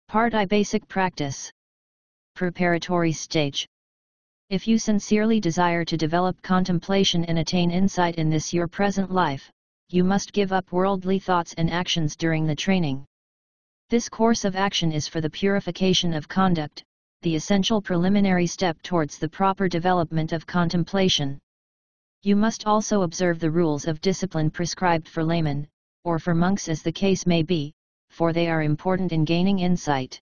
Part I. Basic Practice. Preparatory Stage. If you sincerely desire to develop contemplation and attain insight in this your present life, you must give up worldly thoughts and actions during the training. This course of action is for the purification of conduct, the essential preliminary step towards the proper development of contemplation. You must also observe the rules of discipline prescribed for laymen, or for monks as the case may be, for they are important in gaining insight.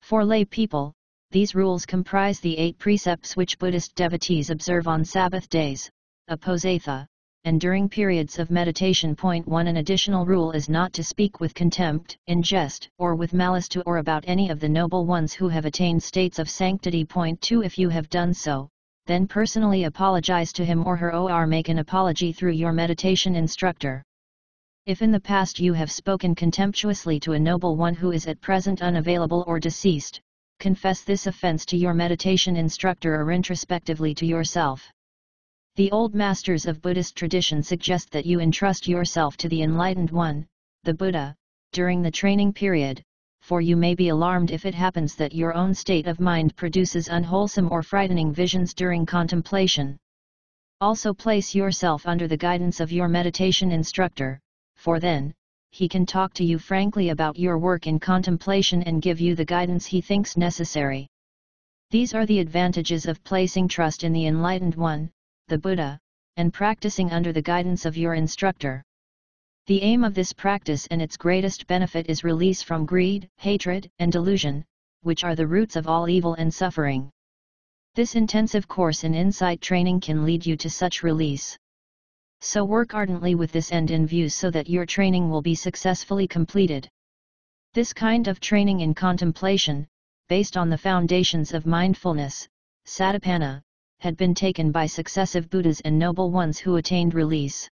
For lay people, these rules comprise the 8 precepts which Buddhist devotees observe on Sabbath days, Aposatha, and during periods of meditation. Point 1. An additional rule is not to speak with contempt, in jest, or with malice to or about any of the noble ones who have attained states of sanctity. Point 2. If you have done so, then personally apologize to him or her, or make an apology through your meditation instructor. If in the past you have spoken contemptuously to a noble one who is at present unavailable or deceased, confess this offense to your meditation instructor or introspectively to yourself. The old masters of Buddhist tradition suggest that you entrust yourself to the Enlightened One, the Buddha, during the training period, for you may be alarmed if it happens that your own state of mind produces unwholesome or frightening visions during contemplation. Also place yourself under the guidance of your meditation instructor, for then, he can talk to you frankly about your work in contemplation and give you the guidance he thinks necessary. These are the advantages of placing trust in the Enlightened One, the Buddha, and practicing under the guidance of your instructor. The aim of this practice and its greatest benefit is release from greed, hatred, and delusion, which are the roots of all evil and suffering. This intensive course in insight training can lead you to such release. So work ardently with this end in view so that your training will be successfully completed. This kind of training in contemplation, based on the foundations of mindfulness, Satipana, had been taken by successive Buddhas and noble ones who attained release.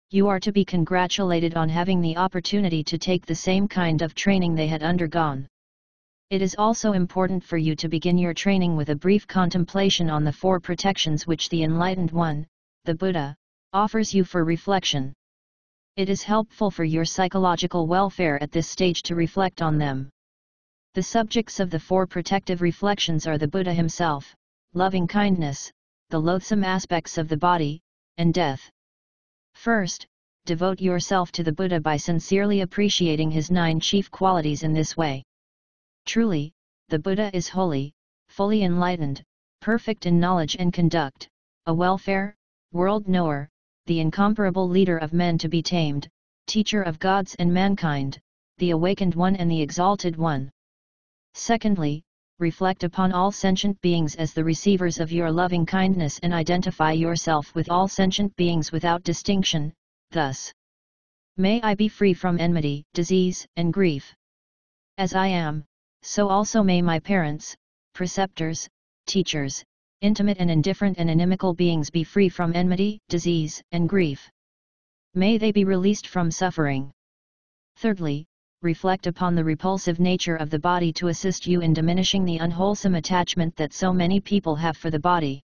You are to be congratulated on having the opportunity to take the same kind of training they had undergone. It is also important for you to begin your training with a brief contemplation on the 4 protections which the Enlightened One, the Buddha, offers you for reflection. It is helpful for your psychological welfare at this stage to reflect on them. The subjects of the 4 protective reflections are the Buddha himself, loving kindness, the loathsome aspects of the body, and death. First, devote yourself to the Buddha by sincerely appreciating his 9 chief qualities in this way. Truly, the Buddha is holy, fully enlightened, perfect in knowledge and conduct, a welfare, world knower, the incomparable leader of men to be tamed, teacher of gods and mankind, the awakened one and the exalted one. Secondly, reflect upon all sentient beings as the receivers of your loving kindness and identify yourself with all sentient beings without distinction, thus: may I be free from enmity, disease, and grief. As I am, so also may my parents, preceptors, teachers, intimate and indifferent and inimical beings be free from enmity, disease, and grief. May they be released from suffering. Thirdly, reflect upon the repulsive nature of the body to assist you in diminishing the unwholesome attachment that so many people have for the body.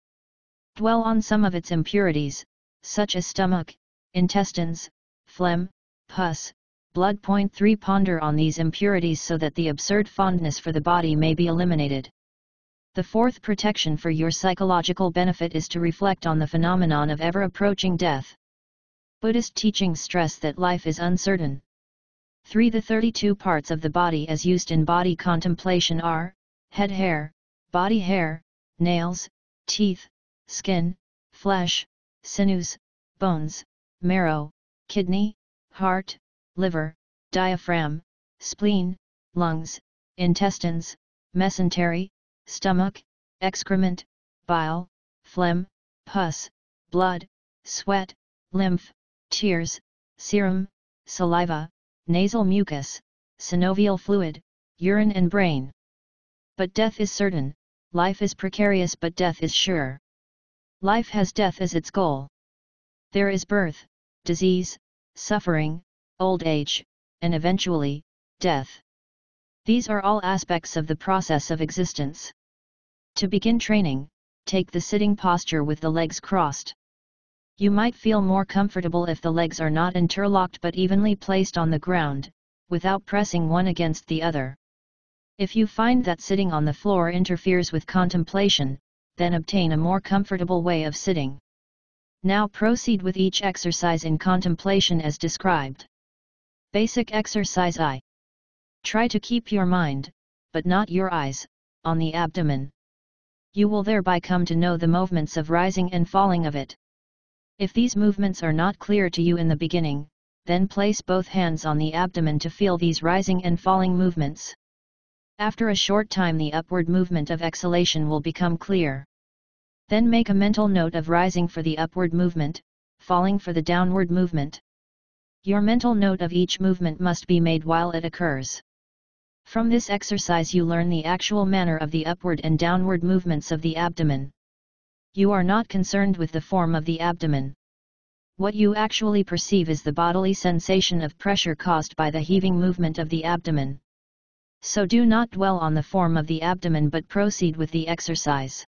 Dwell on some of its impurities, such as stomach, intestines, phlegm, pus, blood. 3 Ponder on these impurities so that the absurd fondness for the body may be eliminated. The 4th protection for your psychological benefit is to reflect on the phenomenon of ever-approaching death. Buddhist teachings stress that life is uncertain. 3 The 32 parts of the body as used in body contemplation are: head hair, body hair, nails, teeth, skin, flesh, sinews, bones, marrow, kidney, heart, liver, diaphragm, spleen, lungs, intestines, mesentery, stomach, excrement, bile, phlegm, pus, blood, sweat, lymph, tears, serum, saliva, nasal mucus, synovial fluid, urine and brain. But death is certain, life is precarious but death is sure. Life has death as its goal. There is birth, disease, suffering, old age, and eventually, death. These are all aspects of the process of existence. To begin training, take the sitting posture with the legs crossed. You might feel more comfortable if the legs are not interlocked but evenly placed on the ground, without pressing one against the other. If you find that sitting on the floor interferes with contemplation, then obtain a more comfortable way of sitting. Now proceed with each exercise in contemplation as described. Basic exercise I. Try to keep your mind, but not your eyes, on the abdomen. You will thereby come to know the movements of rising and falling of it. If these movements are not clear to you in the beginning, then place both hands on the abdomen to feel these rising and falling movements. After a short time the upward movement of exhalation will become clear. Then make a mental note of rising for the upward movement, falling for the downward movement. Your mental note of each movement must be made while it occurs. From this exercise you learn the actual manner of the upward and downward movements of the abdomen. You are not concerned with the form of the abdomen. What you actually perceive is the bodily sensation of pressure caused by the heaving movement of the abdomen. So do not dwell on the form of the abdomen but proceed with the exercise.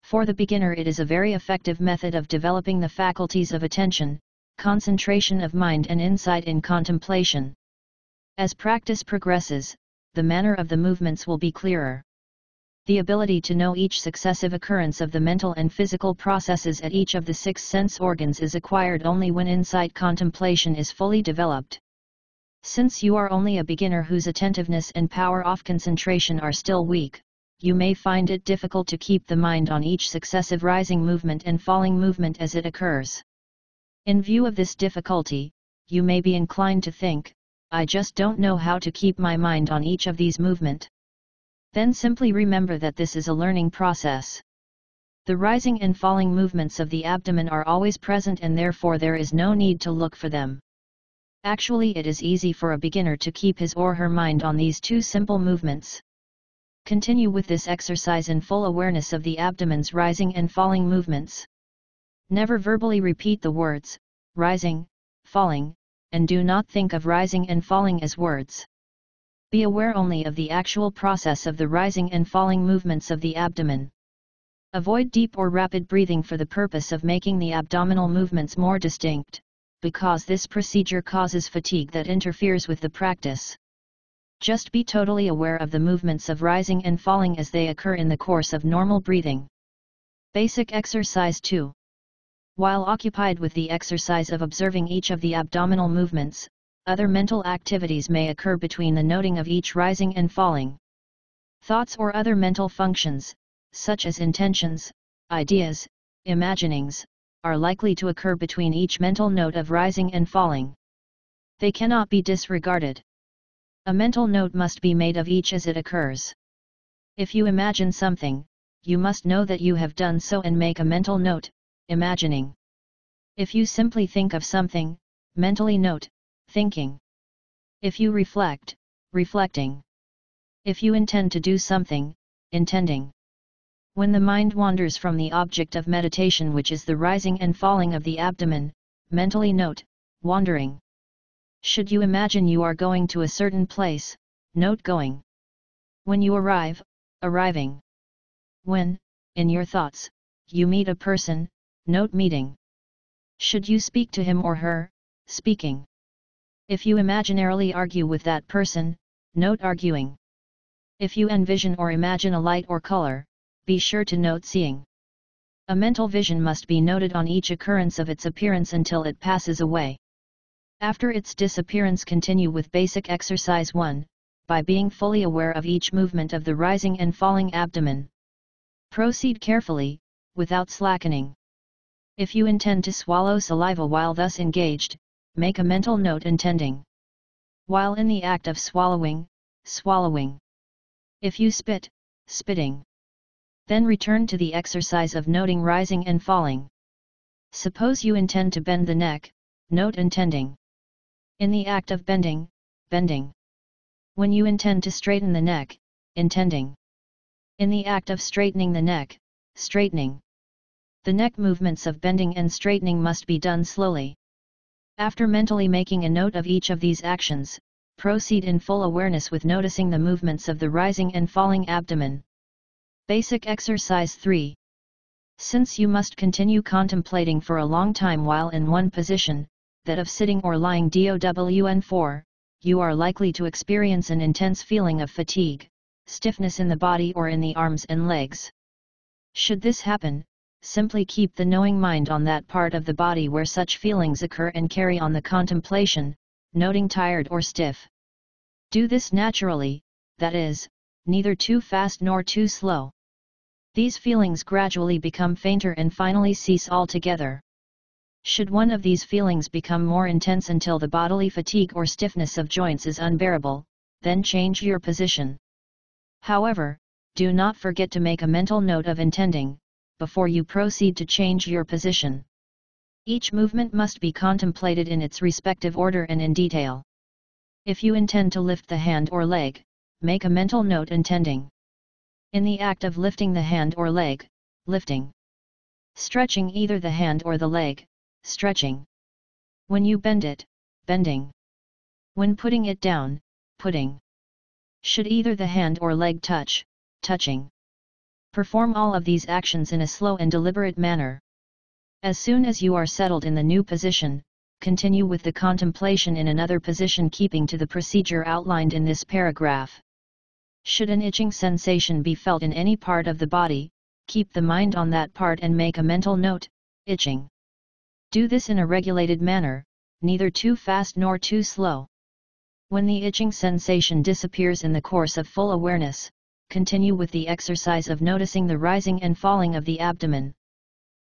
For the beginner it is a very effective method of developing the faculties of attention, concentration of mind and insight in contemplation. As practice progresses, the manner of the movements will be clearer. The ability to know each successive occurrence of the mental and physical processes at each of the 6 sense organs is acquired only when insight contemplation is fully developed. Since you are only a beginner whose attentiveness and power of concentration are still weak, you may find it difficult to keep the mind on each successive rising movement and falling movement as it occurs. In view of this difficulty, you may be inclined to think, I just don't know how to keep my mind on each of these movements. Then simply remember that this is a learning process. The rising and falling movements of the abdomen are always present and therefore there is no need to look for them. Actually, it is easy for a beginner to keep his or her mind on these 2 simple movements. Continue with this exercise in full awareness of the abdomen's rising and falling movements. Never verbally repeat the words, rising, falling, and do not think of rising and falling as words. Be aware only of the actual process of the rising and falling movements of the abdomen. Avoid deep or rapid breathing for the purpose of making the abdominal movements more distinct, because this procedure causes fatigue that interferes with the practice. Just be totally aware of the movements of rising and falling as they occur in the course of normal breathing. Basic exercise 2. While occupied with the exercise of observing each of the abdominal movements, other mental activities may occur between the noting of each rising and falling. Thoughts or other mental functions, such as intentions, ideas, imaginings, are likely to occur between each mental note of rising and falling. They cannot be disregarded. A mental note must be made of each as it occurs. If you imagine something, you must know that you have done so and make a mental note, imagining. If you simply think of something, mentally note, thinking. If you reflect, reflecting. If you intend to do something, intending. When the mind wanders from the object of meditation, which is the rising and falling of the abdomen, mentally note, wandering. Should you imagine you are going to a certain place, note going. When you arrive, arriving. When, in your thoughts, you meet a person, note meeting. Should you speak to him or her, speaking. If you imaginarily argue with that person, note arguing. If you envision or imagine a light or color, be sure to note seeing. A mental vision must be noted on each occurrence of its appearance until it passes away. After its disappearance, continue with basic exercise 1, by being fully aware of each movement of the rising and falling abdomen. Proceed carefully, without slackening. If you intend to swallow saliva while thus engaged, make a mental note intending. While in the act of swallowing, swallowing. If you spit, spitting. Then return to the exercise of noting rising and falling. Suppose you intend to bend the neck, note intending. In the act of bending, bending. When you intend to straighten the neck, intending. In the act of straightening the neck, straightening. The neck movements of bending and straightening must be done slowly. After mentally making a note of each of these actions, proceed in full awareness with noticing the movements of the rising and falling abdomen. Basic exercise 3. Since you must continue contemplating for a long time while in one position, that of sitting or lying down for, you are likely to experience an intense feeling of fatigue, stiffness in the body or in the arms and legs. Should this happen, simply keep the knowing mind on that part of the body where such feelings occur and carry on the contemplation, noting tired or stiff. Do this naturally, that is, neither too fast nor too slow. These feelings gradually become fainter and finally cease altogether. Should one of these feelings become more intense until the bodily fatigue or stiffness of joints is unbearable, then change your position. However, do not forget to make a mental note of intending, before you proceed to change your position. Each movement must be contemplated in its respective order and in detail. If you intend to lift the hand or leg, make a mental note intending. In the act of lifting the hand or leg, lifting. Stretching either the hand or the leg, stretching. When you bend it, bending. When putting it down, putting. Should either the hand or leg touch, touching. Perform all of these actions in a slow and deliberate manner. As soon as you are settled in the new position, continue with the contemplation in another position keeping to the procedure outlined in this paragraph. Should an itching sensation be felt in any part of the body, keep the mind on that part and make a mental note, itching. Do this in a regulated manner, neither too fast nor too slow. When the itching sensation disappears in the course of full awareness, continue with the exercise of noticing the rising and falling of the abdomen.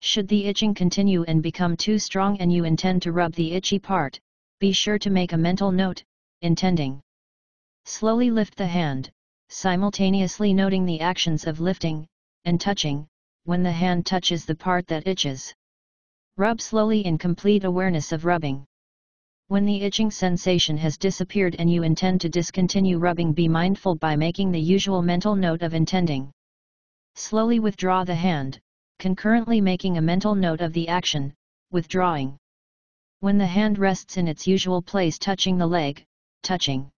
Should the itching continue and become too strong and you intend to rub the itchy part, be sure to make a mental note, intending. Slowly lift the hand, simultaneously noting the actions of lifting and touching, when the hand touches the part that itches. Rub slowly in complete awareness of rubbing. When the itching sensation has disappeared and you intend to discontinue rubbing, be mindful by making the usual mental note of intending. Slowly withdraw the hand, concurrently making a mental note of the action, withdrawing. When the hand rests in its usual place touching the leg, touching.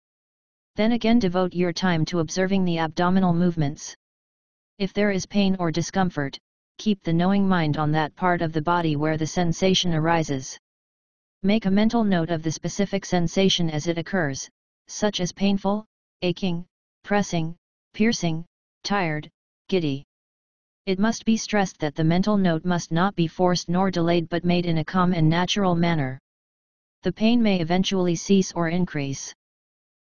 Then again devote your time to observing the abdominal movements. If there is pain or discomfort, keep the knowing mind on that part of the body where the sensation arises. Make a mental note of the specific sensation as it occurs, such as painful, aching, pressing, piercing, tired, giddy. It must be stressed that the mental note must not be forced nor delayed but made in a calm and natural manner. The pain may eventually cease or increase.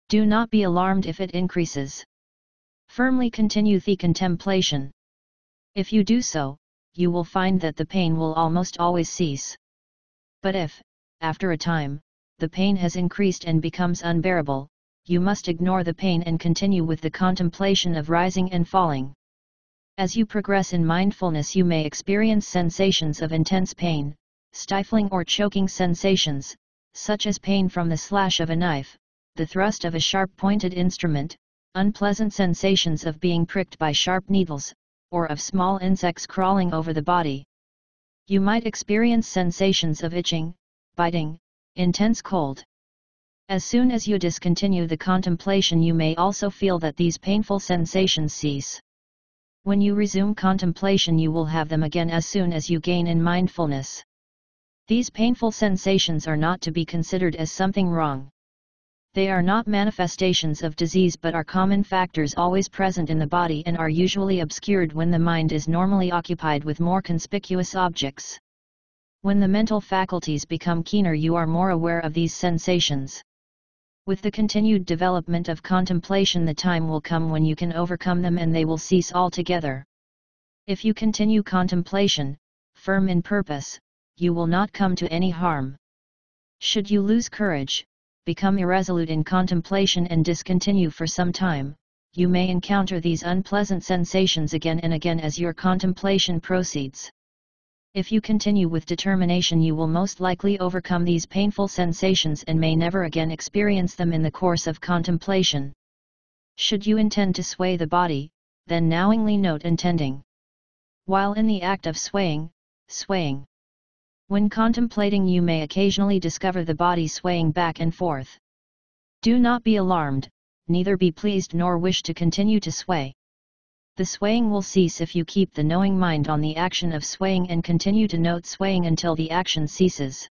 Do not be alarmed if it increases. Firmly continue the contemplation. If you do so, you will find that the pain will almost always cease. But if, after a time, the pain has increased and becomes unbearable, you must ignore the pain and continue with the contemplation of rising and falling. As you progress in mindfulness, you may experience sensations of intense pain, stifling or choking sensations, such as pain from the slash of a knife, the thrust of a sharp-pointed instrument, unpleasant sensations of being pricked by sharp needles, or of small insects crawling over the body. You might experience sensations of itching, biting, intense cold. As soon as you discontinue the contemplation, you may also feel that these painful sensations cease. When you resume contemplation, you will have them again as soon as you gain in mindfulness. These painful sensations are not to be considered as something wrong. They are not manifestations of disease but are common factors always present in the body and are usually obscured when the mind is normally occupied with more conspicuous objects. When the mental faculties become keener, you are more aware of these sensations. With the continued development of contemplation, the time will come when you can overcome them and they will cease altogether. If you continue contemplation, firm in purpose, you will not come to any harm. Should you lose courage, become irresolute in contemplation and discontinue for some time, you may encounter these unpleasant sensations again and again as your contemplation proceeds. If you continue with determination, you will most likely overcome these painful sensations and may never again experience them in the course of contemplation. Should you intend to sway the body, then knowingly note intending. While in the act of swaying. When contemplating, you may occasionally discover the body swaying back and forth. Do not be alarmed, neither be pleased nor wish to continue to sway. The swaying will cease if you keep the knowing mind on the action of swaying and continue to note swaying until the action ceases.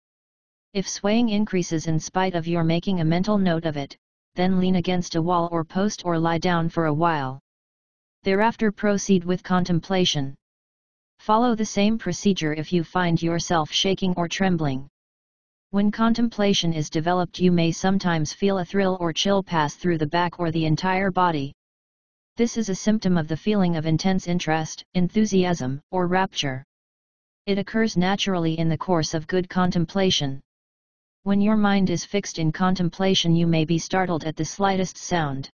If swaying increases in spite of your making a mental note of it, then lean against a wall or post or lie down for a while. Thereafter proceed with contemplation. Follow the same procedure if you find yourself shaking or trembling. When contemplation is developed, you may sometimes feel a thrill or chill pass through the back or the entire body. This is a symptom of the feeling of intense interest, enthusiasm, or rapture. It occurs naturally in the course of good contemplation. When your mind is fixed in contemplation, you may be startled at the slightest sound.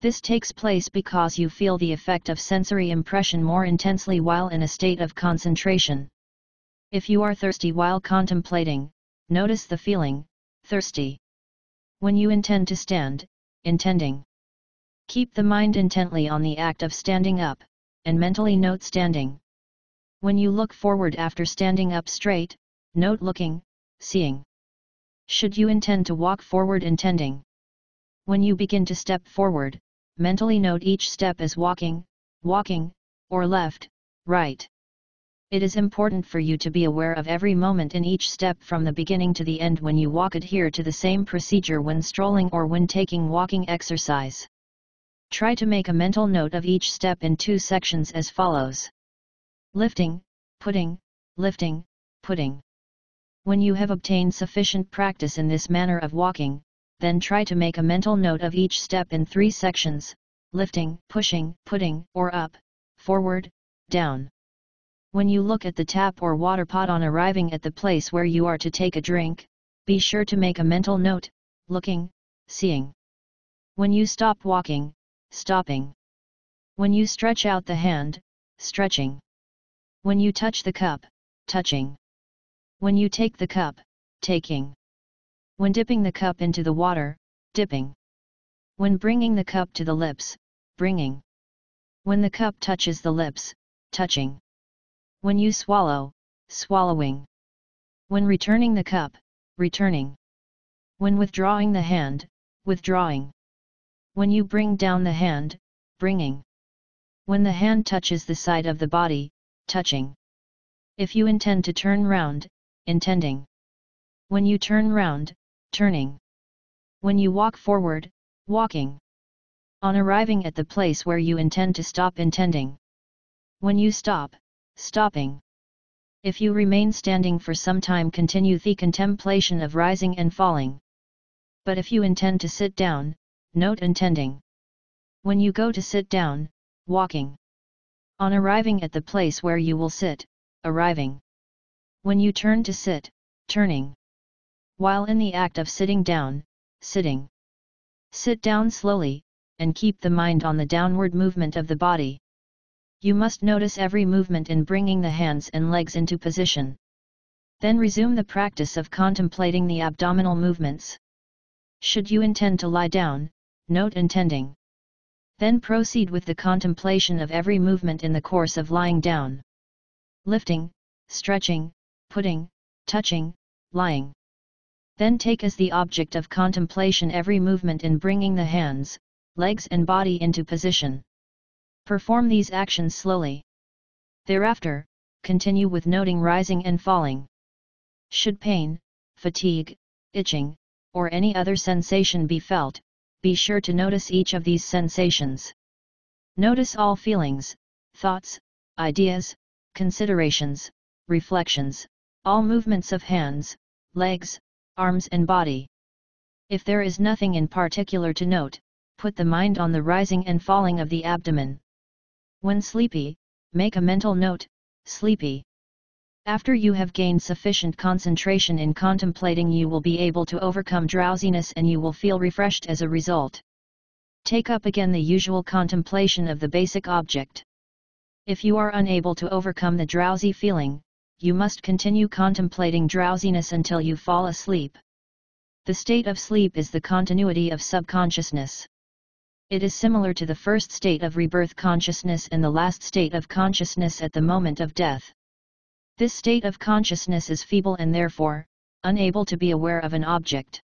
This takes place because you feel the effect of sensory impression more intensely while in a state of concentration. If you are thirsty while contemplating, notice the feeling, thirsty. When you intend to stand, intending. Keep the mind intently on the act of standing up, and mentally note standing. When you look forward after standing up straight, note looking, seeing. Should you intend to walk forward, intending. When you begin to step forward, mentally note each step as walking, walking, or left, right. It is important for you to be aware of every moment in each step from the beginning to the end. When you walk, adhere to the same procedure when strolling or when taking walking exercise. Try to make a mental note of each step in 2 sections as follows: lifting, putting, lifting, putting. When you have obtained sufficient practice in this manner of walking, then try to make a mental note of each step in 3 sections: lifting, pushing, putting, or up, forward, down. When you look at the tap or water pot on arriving at the place where you are to take a drink, be sure to make a mental note, looking, seeing. When you stop walking, stopping. When you stretch out the hand, stretching. When you touch the cup, touching. When you take the cup, taking. When dipping the cup into the water, dipping. When bringing the cup to the lips, bringing. When the cup touches the lips, touching. When you swallow, swallowing. When returning the cup, returning. When withdrawing the hand, withdrawing. When you bring down the hand, bringing. When the hand touches the side of the body, touching. If you intend to turn round, intending. When you turn round, turning. When you walk forward, walking. On arriving at the place where you intend to stop, intending. When you stop, stopping. If you remain standing for some time, continue the contemplation of rising and falling. But if you intend to sit down, note intending. When you go to sit down, walking. On arriving at the place where you will sit, arriving. When you turn to sit, turning. While in the act of sitting down, sitting. Sit down slowly, and keep the mind on the downward movement of the body. You must notice every movement in bringing the hands and legs into position. Then resume the practice of contemplating the abdominal movements. Should you intend to lie down, note intending. Then proceed with the contemplation of every movement in the course of lying down. Lifting, stretching, putting, touching, lying. Then take as the object of contemplation every movement in bringing the hands, legs and body into position. Perform these actions slowly. Thereafter, continue with noting rising and falling. Should pain, fatigue, itching, or any other sensation be felt, be sure to notice each of these sensations. Notice all feelings, thoughts, ideas, considerations, reflections, all movements of hands, legs, arms and body. If there is nothing in particular to note, put the mind on the rising and falling of the abdomen. When sleepy, make a mental note, sleepy. After you have gained sufficient concentration in contemplating, you will be able to overcome drowsiness and you will feel refreshed as a result. Take up again the usual contemplation of the basic object. If you are unable to overcome the drowsy feeling, you must continue contemplating drowsiness until you fall asleep. The state of sleep is the continuity of subconsciousness. It is similar to the first state of rebirth consciousness and the last state of consciousness at the moment of death. This state of consciousness is feeble and therefore, unable to be aware of an object.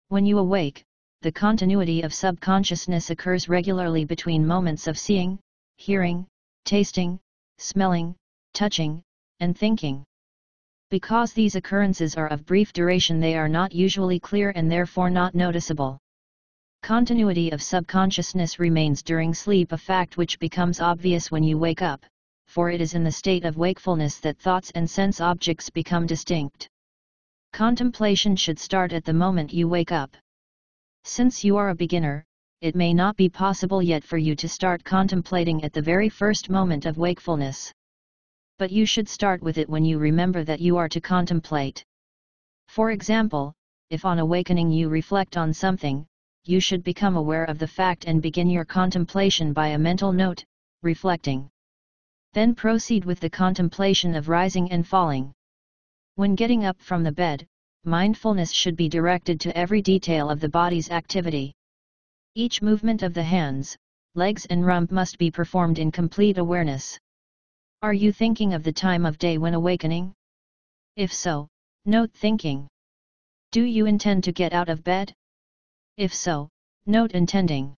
When you awake, the continuity of subconsciousness occurs regularly between moments of seeing, hearing, tasting, smelling, touching, and thinking. Because these occurrences are of brief duration, they are not usually clear and therefore not noticeable. Continuity of subconsciousness remains during sleep, a fact which becomes obvious when you wake up, for it is in the state of wakefulness that thoughts and sense objects become distinct. Contemplation should start at the moment you wake up. Since you are a beginner, it may not be possible yet for you to start contemplating at the very first moment of wakefulness. But you should start with it when you remember that you are to contemplate. For example, if on awakening you reflect on something, you should become aware of the fact and begin your contemplation by a mental note, reflecting. Then proceed with the contemplation of rising and falling. When getting up from the bed, mindfulness should be directed to every detail of the body's activity. Each movement of the hands, legs and rump must be performed in complete awareness. Are you thinking of the time of day when awakening? If so, note thinking. Do you intend to get out of bed? If so, note intending.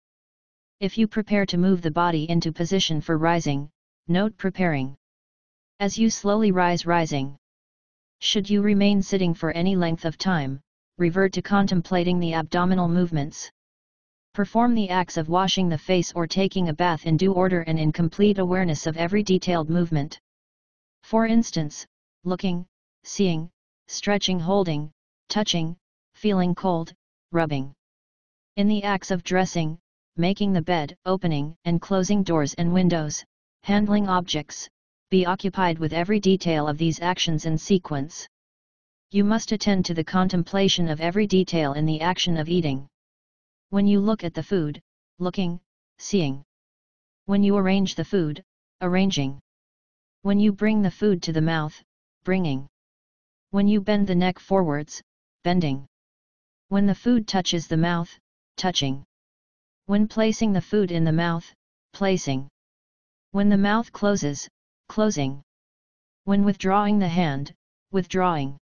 If you prepare to move the body into position for rising, note preparing. As you slowly rise, rising. Should you remain sitting for any length of time, revert to contemplating the abdominal movements. Perform the acts of washing the face or taking a bath in due order and in complete awareness of every detailed movement. For instance, looking, seeing, stretching, holding, touching, feeling cold, rubbing. In the acts of dressing, making the bed, opening and closing doors and windows, handling objects, be occupied with every detail of these actions in sequence. You must attend to the contemplation of every detail in the action of eating. When you look at the food, looking, seeing. When you arrange the food, arranging. When you bring the food to the mouth, bringing. When you bend the neck forwards, bending. When the food touches the mouth, touching. When placing the food in the mouth, placing. When the mouth closes, closing. When withdrawing the hand, withdrawing.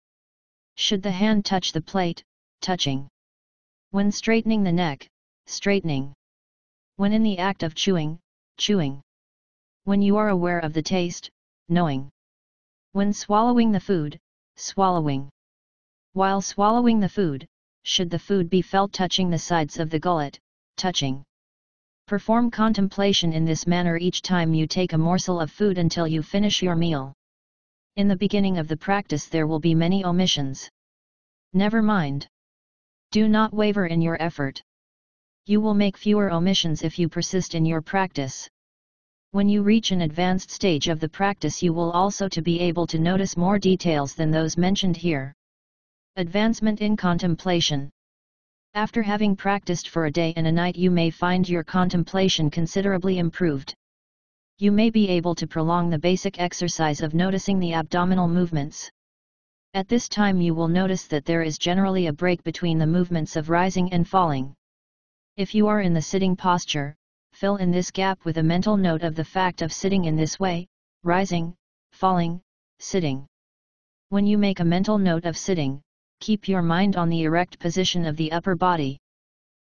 Should the hand touch the plate, touching. When straightening the neck, straightening. When in the act of chewing, chewing. When you are aware of the taste, knowing. When swallowing the food, swallowing. While swallowing the food, should the food be felt touching the sides of the gullet, touching. Perform contemplation in this manner each time you take a morsel of food until you finish your meal. In the beginning of the practice there will be many omissions. Never mind. Do not waver in your effort. You will make fewer omissions if you persist in your practice. When you reach an advanced stage of the practice you will also to be able to notice more details than those mentioned here. Advancement in contemplation. After having practiced for a day and a night you may find your contemplation considerably improved. You may be able to prolong the basic exercise of noticing the abdominal movements. At this time you will notice that there is generally a break between the movements of rising and falling. If you are in the sitting posture, fill in this gap with a mental note of the fact of sitting in this way, rising, falling, sitting. When you make a mental note of sitting, keep your mind on the erect position of the upper body.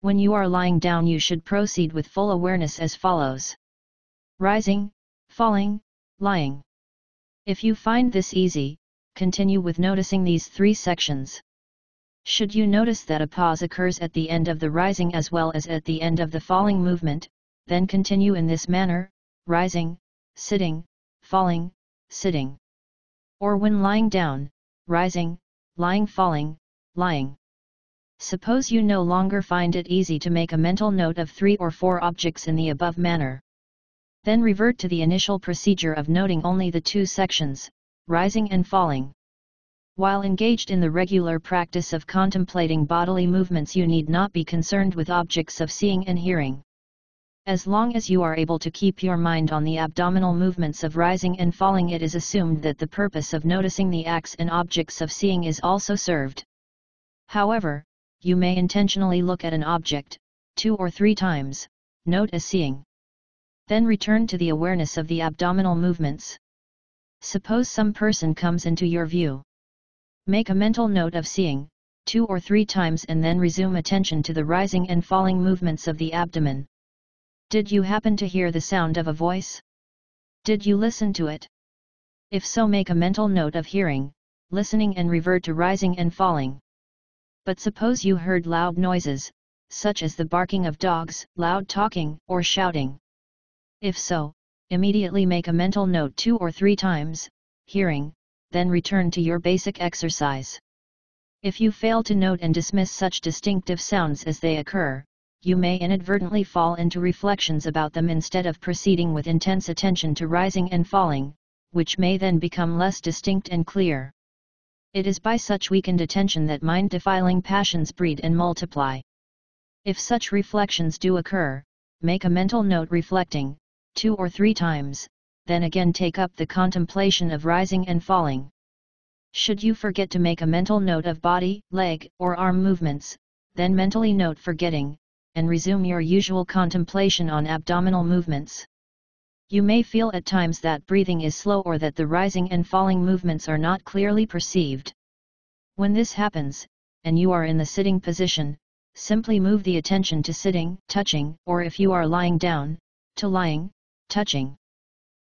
When you are lying down you should proceed with full awareness as follows. Rising, falling, lying. If you find this easy, continue with noticing these three sections. Should you notice that a pause occurs at the end of the rising as well as at the end of the falling movement, then continue in this manner, rising, sitting, falling, sitting. Or when lying down, rising, lying, falling, lying. Suppose you no longer find it easy to make a mental note of 3 or 4 objects in the above manner. Then revert to the initial procedure of noting only the 2 sections, rising and falling. While engaged in the regular practice of contemplating bodily movements you need not be concerned with objects of seeing and hearing. As long as you are able to keep your mind on the abdominal movements of rising and falling it is assumed that the purpose of noticing the acts and objects of seeing is also served. However, you may intentionally look at an object, 2 or 3 times, note as seeing. Then return to the awareness of the abdominal movements. Suppose some person comes into your view. Make a mental note of seeing, 2 or 3 times and then resume attention to the rising and falling movements of the abdomen. Did you happen to hear the sound of a voice? Did you listen to it? If so, make a mental note of hearing, listening and revert to rising and falling. But suppose you heard loud noises, such as the barking of dogs, loud talking, or shouting? If so, immediately make a mental note 2 or 3 times, hearing, then return to your basic exercise. If you fail to note and dismiss such distinctive sounds as they occur, you may inadvertently fall into reflections about them instead of proceeding with intense attention to rising and falling, which may then become less distinct and clear. It is by such weakened attention that mind-defiling passions breed and multiply. If such reflections do occur, make a mental note reflecting, 2 or 3 times, then again take up the contemplation of rising and falling. Should you forget to make a mental note of body, leg, or arm movements, then mentally note forgetting, and resume your usual contemplation on abdominal movements. You may feel at times that breathing is slow or that the rising and falling movements are not clearly perceived. When this happens, and you are in the sitting position, simply move the attention to sitting, touching, or if you are lying down, to lying, touching.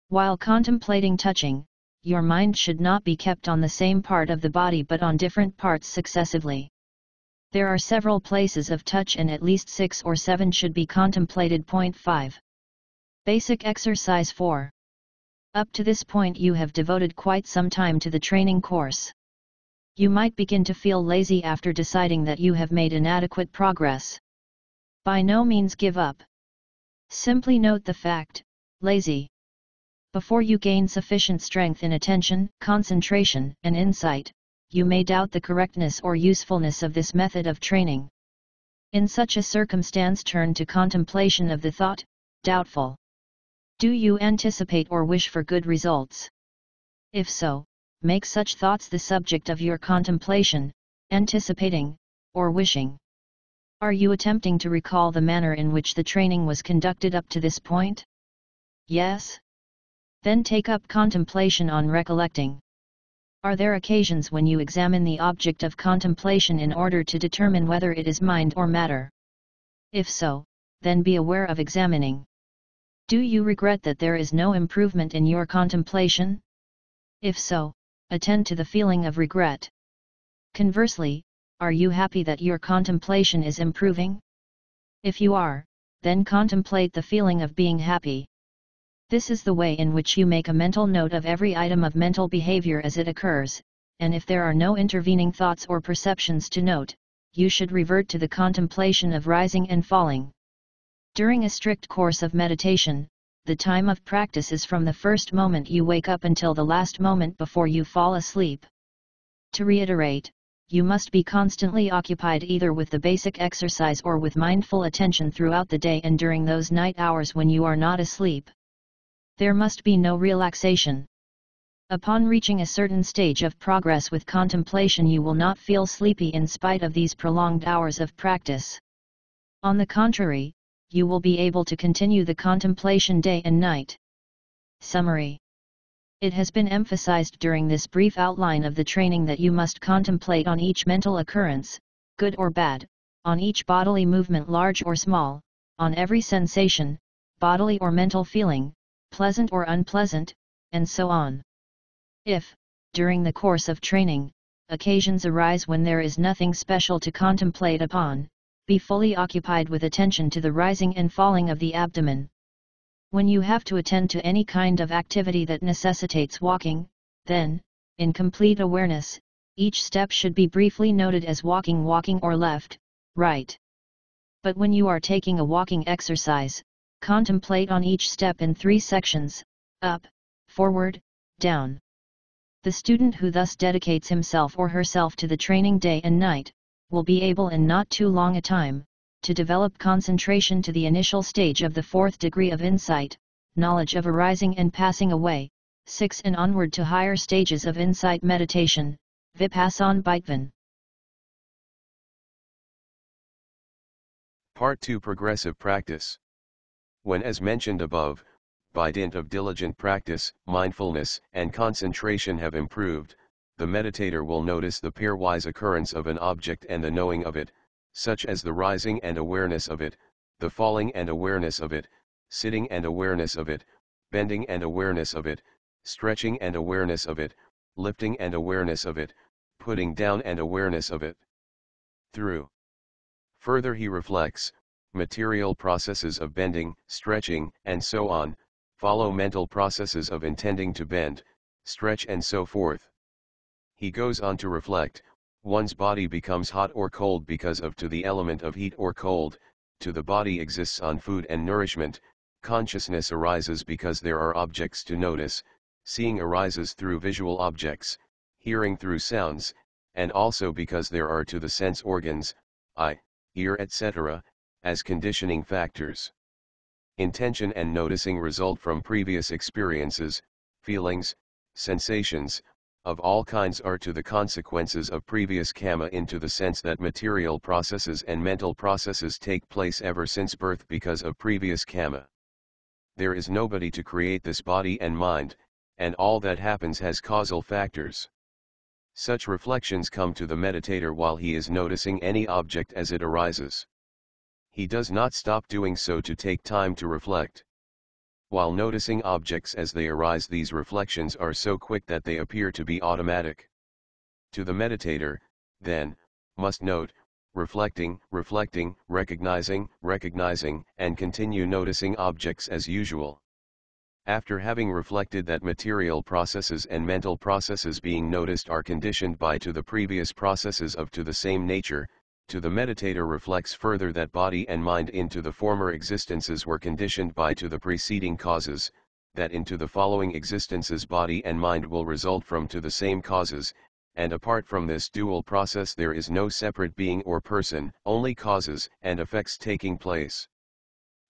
While contemplating touching, your mind should not be kept on the same part of the body but on different parts successively. There are several places of touch and at least 6 or 7 should be contemplated. 5. Basic Exercise 4. Up to this point you have devoted quite some time to the training course. You might begin to feel lazy after deciding that you have made inadequate progress. By no means give up. Simply note the fact, lazy. Before you gain sufficient strength in attention, concentration, and insight, you may doubt the correctness or usefulness of this method of training. In such a circumstance, turn to contemplation of the thought, doubtful. Do you anticipate or wish for good results? If so, make such thoughts the subject of your contemplation, anticipating, or wishing. Are you attempting to recall the manner in which the training was conducted up to this point? Yes? Then take up contemplation on recollecting. Are there occasions when you examine the object of contemplation in order to determine whether it is mind or matter? If so, then be aware of examining. Do you regret that there is no improvement in your contemplation? If so, attend to the feeling of regret. Conversely, are you happy that your contemplation is improving? If you are, then contemplate the feeling of being happy. This is the way in which you make a mental note of every item of mental behavior as it occurs, and if there are no intervening thoughts or perceptions to note, you should revert to the contemplation of rising and falling. During a strict course of meditation, the time of practice is from the first moment you wake up until the last moment before you fall asleep. To reiterate, you must be constantly occupied either with the basic exercise or with mindful attention throughout the day and during those night hours when you are not asleep. There must be no relaxation. Upon reaching a certain stage of progress with contemplation, you will not feel sleepy in spite of these prolonged hours of practice. On the contrary, you will be able to continue the contemplation day and night. Summary. It has been emphasized during this brief outline of the training that you must contemplate on each mental occurrence, good or bad, on each bodily movement large or small, on every sensation, bodily or mental feeling, pleasant or unpleasant, and so on. If, during the course of training, occasions arise when there is nothing special to contemplate upon, be fully occupied with attention to the rising and falling of the abdomen. When you have to attend to any kind of activity that necessitates walking, then, in complete awareness, each step should be briefly noted as walking or left, right. But when you are taking a walking exercise, contemplate on each step in 3 sections, up, forward, down. The student who thus dedicates himself or herself to the training day and night, will be able in not too long a time, to develop concentration to the initial stage of the 4th degree of insight, knowledge of arising and passing away, 6 and onward to higher stages of insight meditation, Vipassana. Part 2 Progressive Practice. When, as mentioned above, by dint of diligent practice, mindfulness and concentration have improved, the meditator will notice the pairwise occurrence of an object and the knowing of it, such as the rising and awareness of it, the falling and awareness of it, sitting and awareness of it, bending and awareness of it, stretching and awareness of it, lifting and awareness of it, putting down and awareness of it. Through Further he reflects, material processes of bending, stretching, and so on, follow mental processes of intending to bend, stretch and so forth. He goes on to reflect, one's body becomes hot or cold because of to the element of heat or cold, to the body exists on food and nourishment, consciousness arises because there are objects to notice, seeing arises through visual objects, hearing through sounds, and also because there are to the sense organs, eye, ear etc., as conditioning factors. Intention and noticing result from previous experiences, feelings, sensations, of all kinds are to the consequences of previous karma into the sense that material processes and mental processes take place ever since birth because of previous karma. There is nobody to create this body and mind, and all that happens has causal factors. Such reflections come to the meditator while he is noticing any object as it arises. He does not stop doing so to take time to reflect. While noticing objects as they arise, these reflections are so quick that they appear to be automatic. To the meditator, then, must note, reflecting, recognizing, and continue noticing objects as usual. After having reflected that material processes and mental processes being noticed are conditioned by to the previous processes of to the same nature, to the meditator reflects further that body and mind into the former existences were conditioned by to the preceding causes, that into the following existences body and mind will result from to the same causes, and apart from this dual process there is no separate being or person, only causes and effects taking place.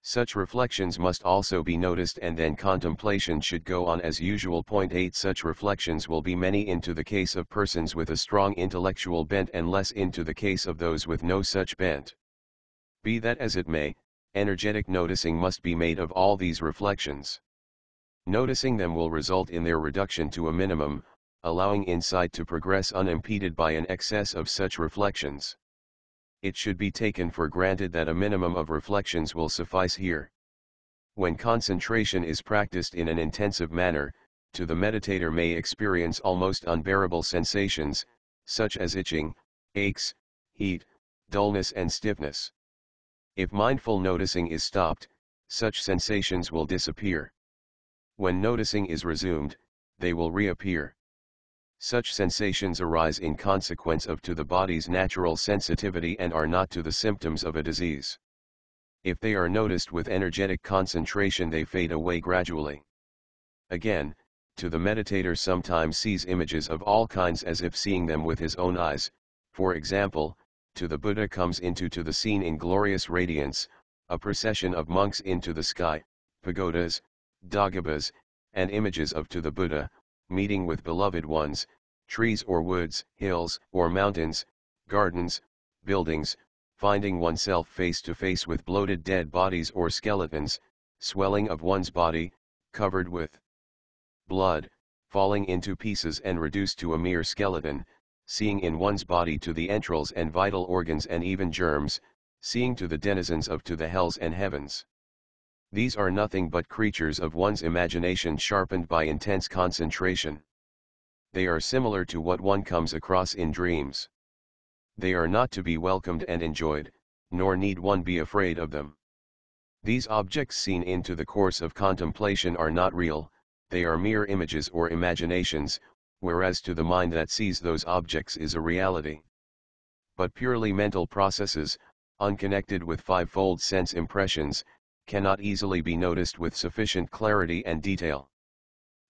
Such reflections must also be noticed, and then contemplation should go on as usual. Point 8 Such reflections will be many into the case of persons with a strong intellectual bent and less into the case of those with no such bent. Be that as it may, energetic noticing must be made of all these reflections. Noticing them will result in their reduction to a minimum, allowing insight to progress unimpeded by an excess of such reflections. It should be taken for granted that a minimum of reflections will suffice here. When concentration is practiced in an intensive manner, to the meditator may experience almost unbearable sensations, such as itching, aches, heat, dullness and stiffness. If mindful noticing is stopped, such sensations will disappear. When noticing is resumed, they will reappear. Such sensations arise in consequence of to the body's natural sensitivity and are not to the symptoms of a disease. If they are noticed with energetic concentration, they fade away gradually. Again, to the meditator sometimes sees images of all kinds as if seeing them with his own eyes. For example, to the Buddha comes into to the scene in glorious radiance, a procession of monks into the sky, pagodas, dagobas, and images of to the Buddha, meeting with beloved ones, trees or woods, hills or mountains, gardens, buildings, finding oneself face to face with bloated dead bodies or skeletons, swelling of one's body, covered with blood, falling into pieces and reduced to a mere skeleton, seeing in one's body to the entrails and vital organs and even germs, seeing to the denizens of to the hells and heavens. These are nothing but creatures of one's imagination sharpened by intense concentration. They are similar to what one comes across in dreams. They are not to be welcomed and enjoyed, nor need one be afraid of them. These objects seen into the course of contemplation are not real, they are mere images or imaginations, whereas to the mind that sees those objects is a reality. But purely mental processes, unconnected with fivefold sense impressions, cannot easily be noticed with sufficient clarity and detail.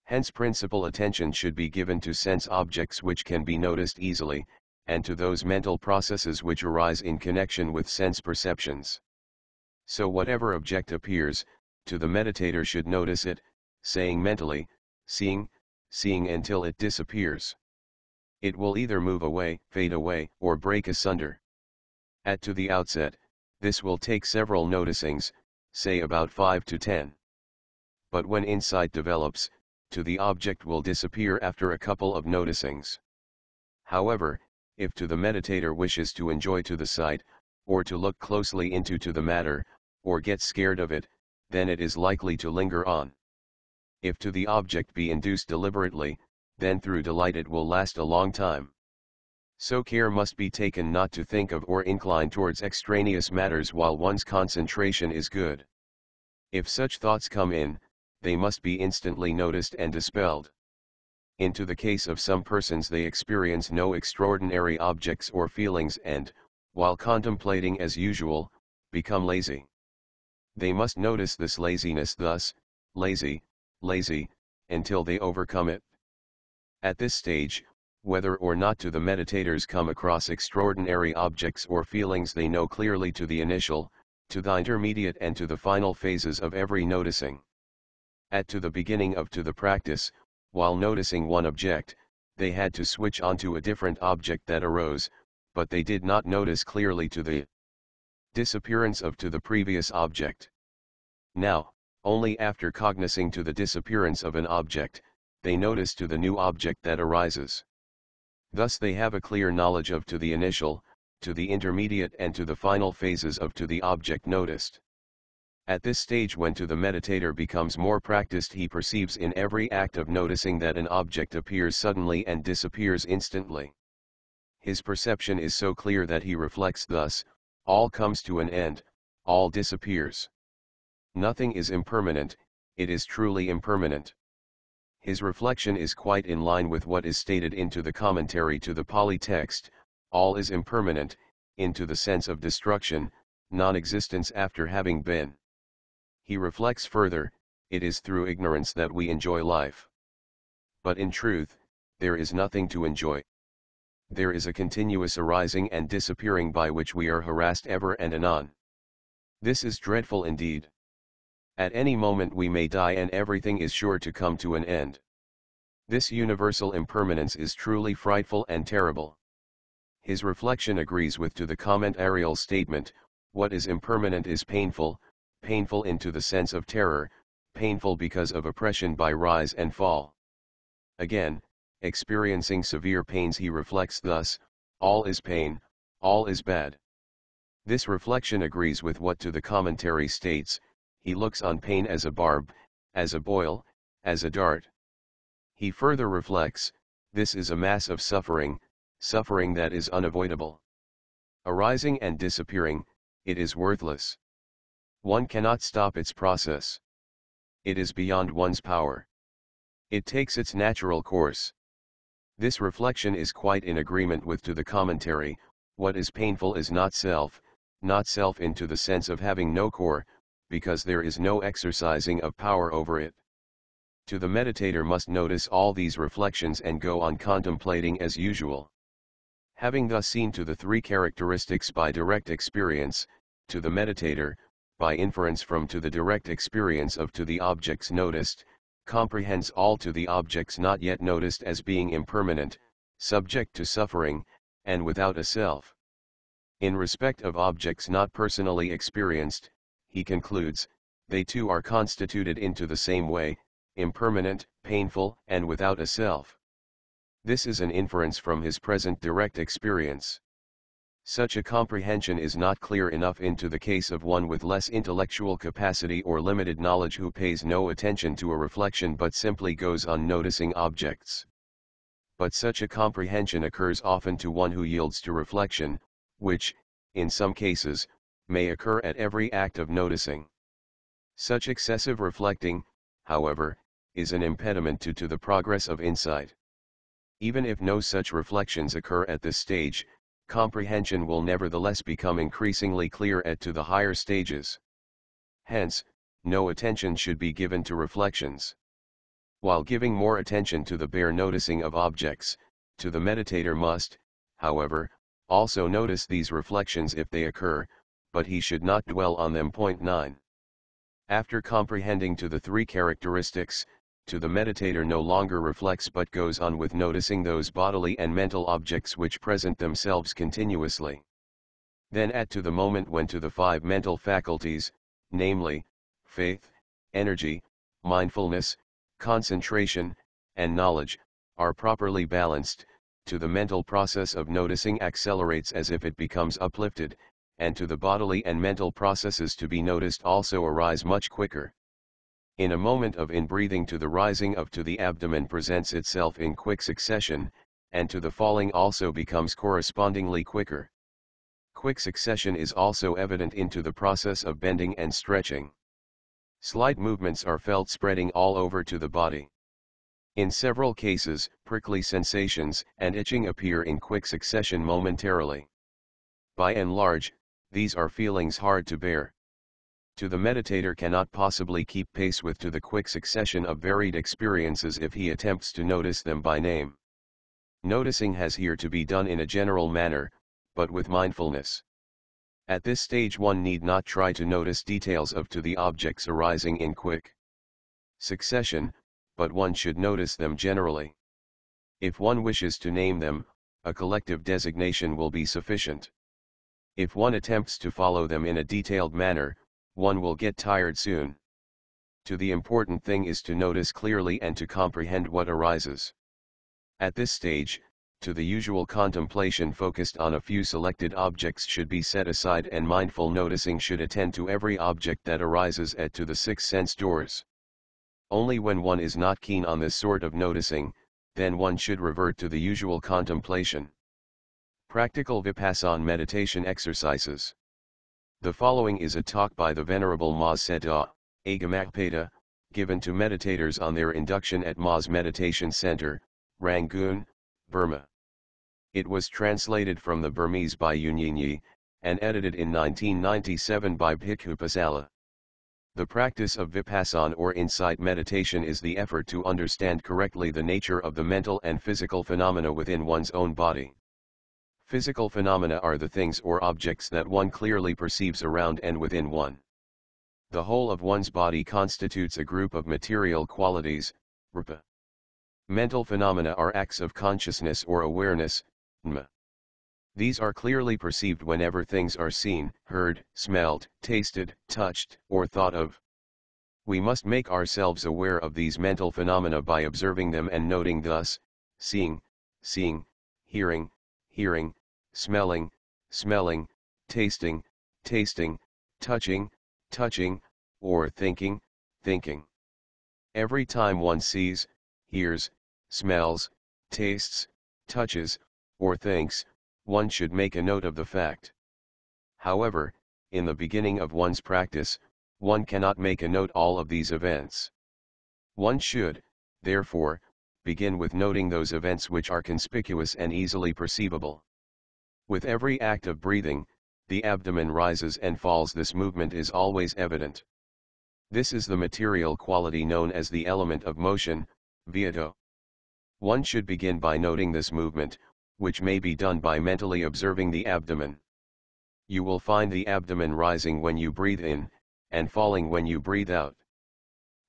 Hence principal attention should be given to sense objects which can be noticed easily, and to those mental processes which arise in connection with sense perceptions. So whatever object appears, to the meditator should notice it, saying mentally, seeing until it disappears. It will either move away, fade away, or break asunder. To the outset, this will take several noticings, say about 5 to 10. But when insight develops, to the object will disappear after a couple of noticings. However, if to the meditator wishes to enjoy to the sight, or to look closely into to the matter, or get scared of it, then it is likely to linger on. If to the object be induced deliberately, then through delight it will last a long time. So care must be taken not to think of or incline towards extraneous matters while one's concentration is good. If such thoughts come in, they must be instantly noticed and dispelled. Into the case of some persons, they experience no extraordinary objects or feelings and, while contemplating as usual, become lazy. They must notice this laziness thus, lazy, lazy, until they overcome it. At this stage, whether or not to the meditators come across extraordinary objects or feelings, they know clearly to the initial, to the intermediate and to the final phases of every noticing. To the beginning of the practice, while noticing one object, they had to switch onto a different object that arose, but they did not notice clearly to the disappearance of the previous object. Now, only after cognizing to the disappearance of an object, they notice to the new object that arises. Thus they have a clear knowledge of to the initial, to the intermediate and to the final phases of to the object noticed. At this stage, when to the meditator becomes more practiced, he perceives in every act of noticing that an object appears suddenly and disappears instantly. His perception is so clear that he reflects thus: all comes to an end, all disappears. Nothing is impermanent, it is truly impermanent. His reflection is quite in line with what is stated into the commentary to the Pali text: all is impermanent, into the sense of destruction, non-existence after having been. He reflects further: it is through ignorance that we enjoy life. But in truth, there is nothing to enjoy. There is a continuous arising and disappearing by which we are harassed ever and anon. This is dreadful indeed. At any moment we may die and everything is sure to come to an end. This universal impermanence is truly frightful and terrible. His reflection agrees with to the commentarial statement: what is impermanent is painful, painful into the sense of terror, painful because of oppression by rise and fall. Again, experiencing severe pains, he reflects thus: all is pain, all is bad. This reflection agrees with what to the commentary states: he looks on pain as a barb, as a boil, as a dart. He further reflects: this is a mass of suffering, suffering that is unavoidable. Arising and disappearing, it is worthless. One cannot stop its process. It is beyond one's power. It takes its natural course. This reflection is quite in agreement with to the commentary: what is painful is not self into the sense of having no core, because there is no exercising of power over it. To the meditator must notice all these reflections and go on contemplating as usual. Having thus seen to the three characteristics by direct experience, to the meditator, by inference from to the direct experience of to the objects noticed, comprehends all to the objects not yet noticed as being impermanent, subject to suffering, and without a self. In respect of objects not personally experienced, he concludes, they too are constituted into the same way, impermanent, painful, and without a self. This is an inference from his present direct experience. Such a comprehension is not clear enough into the case of one with less intellectual capacity or limited knowledge, who pays no attention to a reflection but simply goes on noticing objects. But such a comprehension occurs often to one who yields to reflection, which, in some cases, may occur at every act of noticing. Such excessive reflecting, however, is an impediment to the progress of insight. Even if no such reflections occur at this stage, comprehension will nevertheless become increasingly clear at to the higher stages. Hence, no attention should be given to reflections. While giving more attention to the bare noticing of objects, to the meditator must, however, also notice these reflections if they occur, but he should not dwell on them. 9. After comprehending to the three characteristics, to the meditator no longer reflects but goes on with noticing those bodily and mental objects which present themselves continuously. Then to the moment when to the five mental faculties, namely, faith, energy, mindfulness, concentration, and knowledge, are properly balanced, to the mental process of noticing accelerates as if it becomes uplifted, and to the bodily and mental processes to be noticed also arise much quicker. In a moment of in-breathing to the rising of to the abdomen presents itself in quick succession, and to the falling also becomes correspondingly quicker. Quick succession is also evident into the process of bending and stretching. Slight movements are felt spreading all over to the body. In several cases, prickly sensations and itching appear in quick succession momentarily. By and large, these are feelings hard to bear. To the meditator cannot possibly keep pace with to the quick succession of varied experiences if he attempts to notice them by name. Noticing has here to be done in a general manner, but with mindfulness. At this stage one need not try to notice details of to the objects arising in quick succession, but one should notice them generally. If one wishes to name them, a collective designation will be sufficient. If one attempts to follow them in a detailed manner, one will get tired soon. To the important thing is to notice clearly and to comprehend what arises. At this stage, to the usual contemplation focused on a few selected objects should be set aside and mindful noticing should attend to every object that arises at to the six sense doors. Only when one is not keen on this sort of noticing, then one should revert to the usual contemplation. Practical Vipassana meditation exercises. The following is a talk by the Venerable Mahasi Sayadaw, Agamakpada, given to meditators on their induction at Mahas Meditation Center, Rangoon, Burma. It was translated from the Burmese by Unyinyi, and edited in 1997 by Bhikkhu Pasala. The practice of Vipassana or insight meditation is the effort to understand correctly the nature of the mental and physical phenomena within one's own body. Physical phenomena are the things or objects that one clearly perceives around and within one. The whole of one's body constitutes a group of material qualities, rupa. Mental phenomena are acts of consciousness or awareness, nama. These are clearly perceived whenever things are seen, heard, smelled, tasted, touched, or thought of. We must make ourselves aware of these mental phenomena by observing them and noting thus, seeing, hearing, smelling, tasting, touching, or thinking. Every time one sees, hears, smells, tastes, touches, or thinks, one should make a note of the fact. However, in the beginning of one's practice, one cannot make a note all of these events. One should, therefore, begin with noting those events which are conspicuous and easily perceivable. With every act of breathing, the abdomen rises and falls. This movement is always evident. This is the material quality known as the element of motion, viado. One should begin by noting this movement, which may be done by mentally observing the abdomen. You will find the abdomen rising when you breathe in, and falling when you breathe out.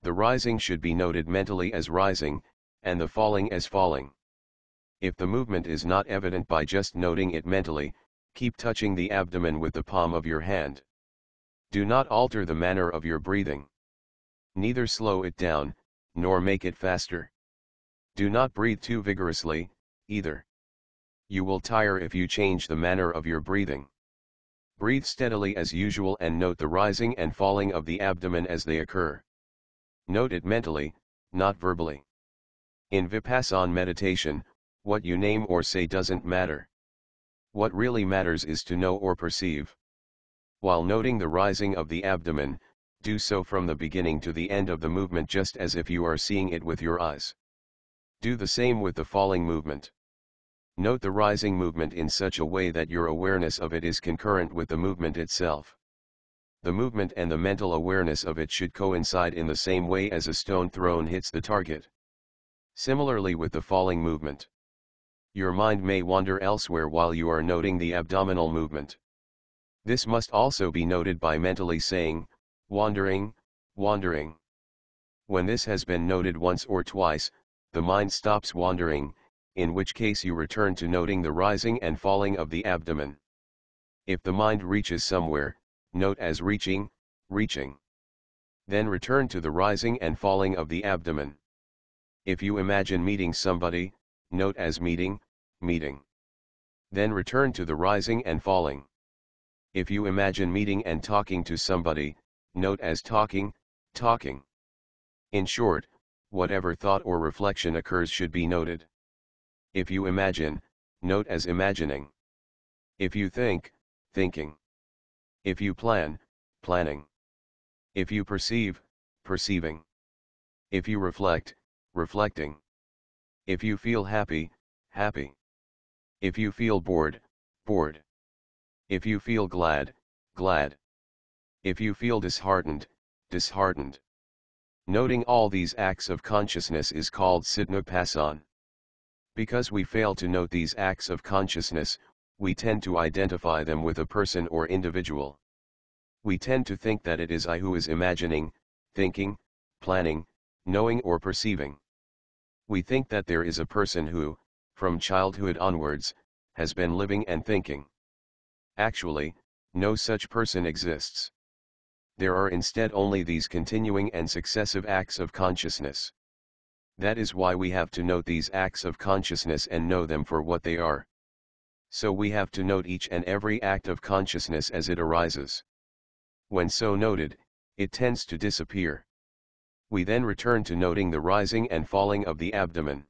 The rising should be noted mentally as rising, and the falling as falling. If the movement is not evident by just noting it mentally, keep touching the abdomen with the palm of your hand. Do not alter the manner of your breathing. Neither slow it down, nor make it faster. Do not breathe too vigorously, either. You will tire if you change the manner of your breathing. Breathe steadily as usual and note the rising and falling of the abdomen as they occur. Note it mentally, not verbally. In Vipassana meditation, what you name or say doesn't matter. What really matters is to know or perceive. While noting the rising of the abdomen, do so from the beginning to the end of the movement just as if you are seeing it with your eyes. Do the same with the falling movement. Note the rising movement in such a way that your awareness of it is concurrent with the movement itself. The movement and the mental awareness of it should coincide in the same way as a stone thrown hits the target. Similarly with the falling movement. Your mind may wander elsewhere while you are noting the abdominal movement. This must also be noted by mentally saying, wandering. When this has been noted once or twice, the mind stops wandering, in which case you return to noting the rising and falling of the abdomen. If the mind reaches somewhere, note as reaching. Then return to the rising and falling of the abdomen. If you imagine meeting somebody, note as meeting. Then return to the rising and falling. If you imagine meeting and talking to somebody, note as talking. In short, whatever thought or reflection occurs should be noted. If you imagine, note as imagining. If you think, thinking. If you plan, planning. If you perceive, perceiving. If you reflect, reflecting. If you feel happy, happy. If you feel bored, bored. If you feel glad, glad. If you feel disheartened, disheartened. Noting all these acts of consciousness is called Siddhnupasana. Because we fail to note these acts of consciousness, we tend to identify them with a person or individual. We tend to think that it is I who is imagining, thinking, planning, knowing or perceiving. We think that there is a person who, from childhood onwards, has been living and thinking. Actually, no such person exists. There are instead only these continuing and successive acts of consciousness. That is why we have to note these acts of consciousness and know them for what they are. So we have to note each and every act of consciousness as it arises. When so noted, it tends to disappear. We then return to noting the rising and falling of the abdomen.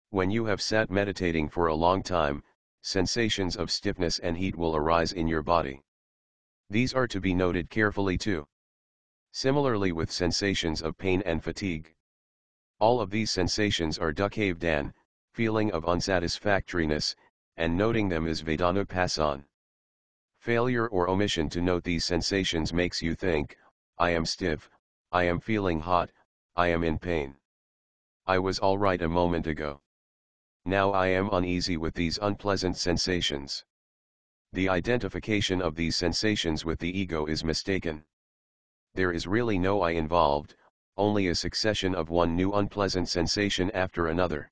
When you have sat meditating for a long time, sensations of stiffness and heat will arise in your body. These are to be noted carefully too. Similarly with sensations of pain and fatigue. All of these sensations are dukkhavdan, feeling of unsatisfactoriness, and noting them is Vedanupasana. Failure or omission to note these sensations makes you think, I am stiff, I am feeling hot, I am in pain. I was all right a moment ago. Now I am uneasy with these unpleasant sensations. The identification of these sensations with the ego is mistaken. There is really no I involved, only a succession of one new unpleasant sensation after another.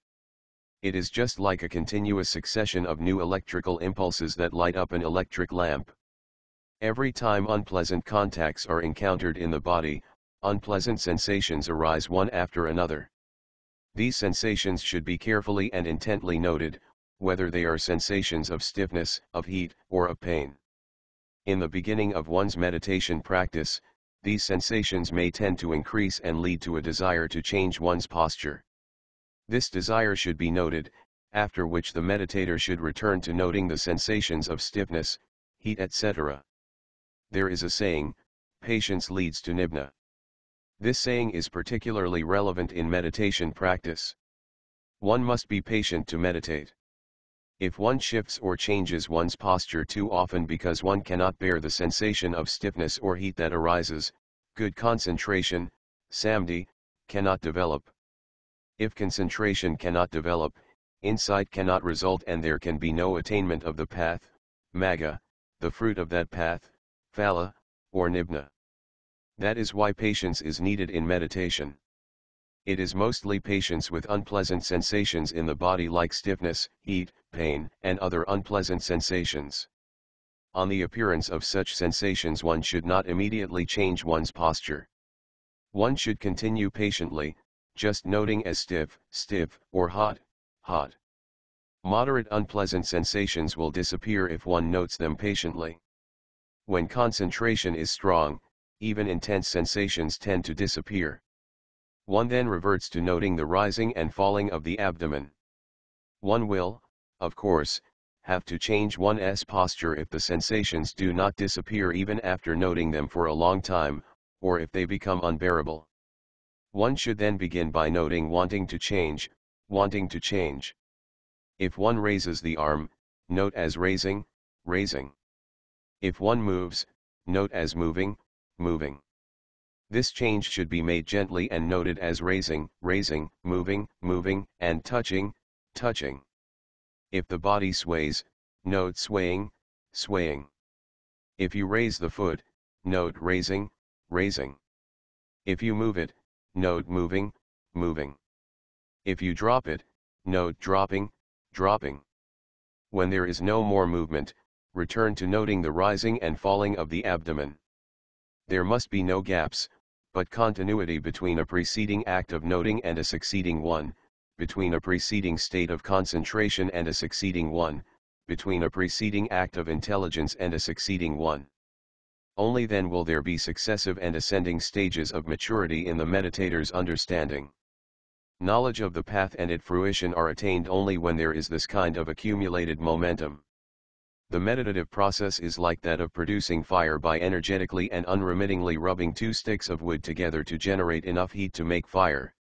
It is just like a continuous succession of new electrical impulses that light up an electric lamp. Every time unpleasant contacts are encountered in the body, unpleasant sensations arise one after another. These sensations should be carefully and intently noted, whether they are sensations of stiffness, of heat, or of pain. In the beginning of one's meditation practice, these sensations may tend to increase and lead to a desire to change one's posture. This desire should be noted, after which the meditator should return to noting the sensations of stiffness, heat, etc. There is a saying, patience leads to nibbana. This saying is particularly relevant in meditation practice. One must be patient to meditate. If one shifts or changes one's posture too often because one cannot bear the sensation of stiffness or heat that arises, good concentration, samadhi, cannot develop. If concentration cannot develop, insight cannot result and there can be no attainment of the path, magga, the fruit of that path, phala, or nibbana. That is why patience is needed in meditation. It is mostly patience with unpleasant sensations in the body like stiffness, heat, pain, and other unpleasant sensations. On the appearance of such sensations one should not immediately change one's posture. One should continue patiently, just noting as stiff, stiff, or hot, hot. Moderate unpleasant sensations will disappear if one notes them patiently. When concentration is strong, even intense sensations tend to disappear. One then reverts to noting the rising and falling of the abdomen. One will, of course, have to change one's posture if the sensations do not disappear even after noting them for a long time, or if they become unbearable. One should then begin by noting wanting to change, wanting to change. If one raises the arm, note as raising, raising. If one moves, note as moving, moving. This change should be made gently and noted as raising, raising, moving, moving, and touching, touching. If the body sways, note swaying, swaying. If you raise the foot, note raising, raising. If you move it, note moving, moving. If you drop it, note dropping, dropping. When there is no more movement, return to noting the rising and falling of the abdomen. There must be no gaps, but continuity between a preceding act of noting and a succeeding one, between a preceding state of concentration and a succeeding one, between a preceding act of intelligence and a succeeding one. Only then will there be successive and ascending stages of maturity in the meditator's understanding. Knowledge of the path and its fruition are attained only when there is this kind of accumulated momentum. The meditative process is like that of producing fire by energetically and unremittingly rubbing two sticks of wood together to generate enough heat to make fire.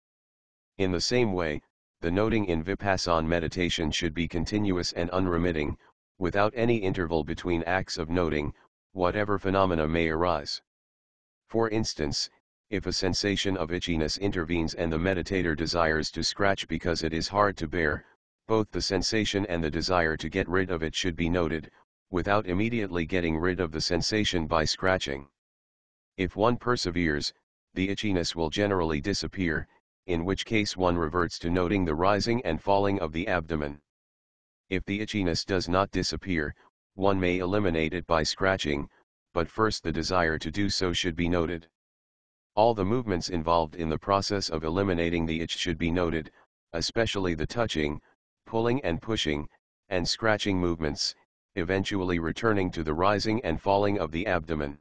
In the same way, the noting in Vipassana meditation should be continuous and unremitting, without any interval between acts of noting, whatever phenomena may arise. For instance, if a sensation of itchiness intervenes and the meditator desires to scratch because it is hard to bear, both the sensation and the desire to get rid of it should be noted, without immediately getting rid of the sensation by scratching. If one perseveres, the itchiness will generally disappear, in which case one reverts to noting the rising and falling of the abdomen. If the itchiness does not disappear, one may eliminate it by scratching, but first the desire to do so should be noted. All the movements involved in the process of eliminating the itch should be noted, especially the touching, pulling and pushing, and scratching movements, eventually returning to the rising and falling of the abdomen.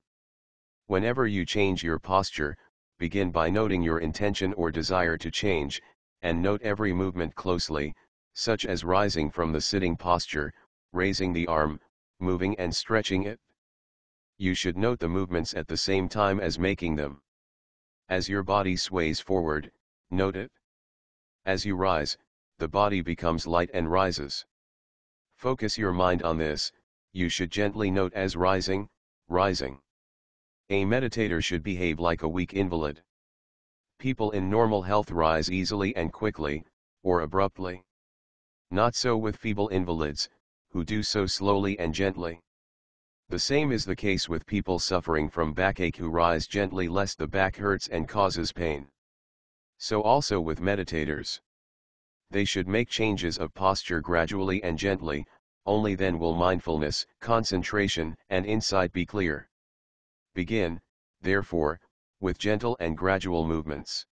Whenever you change your posture, begin by noting your intention or desire to change, and note every movement closely, such as rising from the sitting posture, raising the arm, moving and stretching it. You should note the movements at the same time as making them. As your body sways forward, note it. As you rise, the body becomes light and rises. Focus your mind on this. You should gently note as rising, rising. A meditator should behave like a weak invalid. People in normal health rise easily and quickly, or abruptly. Not so with feeble invalids, who do so slowly and gently. The same is the case with people suffering from backache who rise gently lest the back hurts and causes pain. So also with meditators. They should make changes of posture gradually and gently, only then will mindfulness, concentration, and insight be clear. Begin, therefore, with gentle and gradual movements.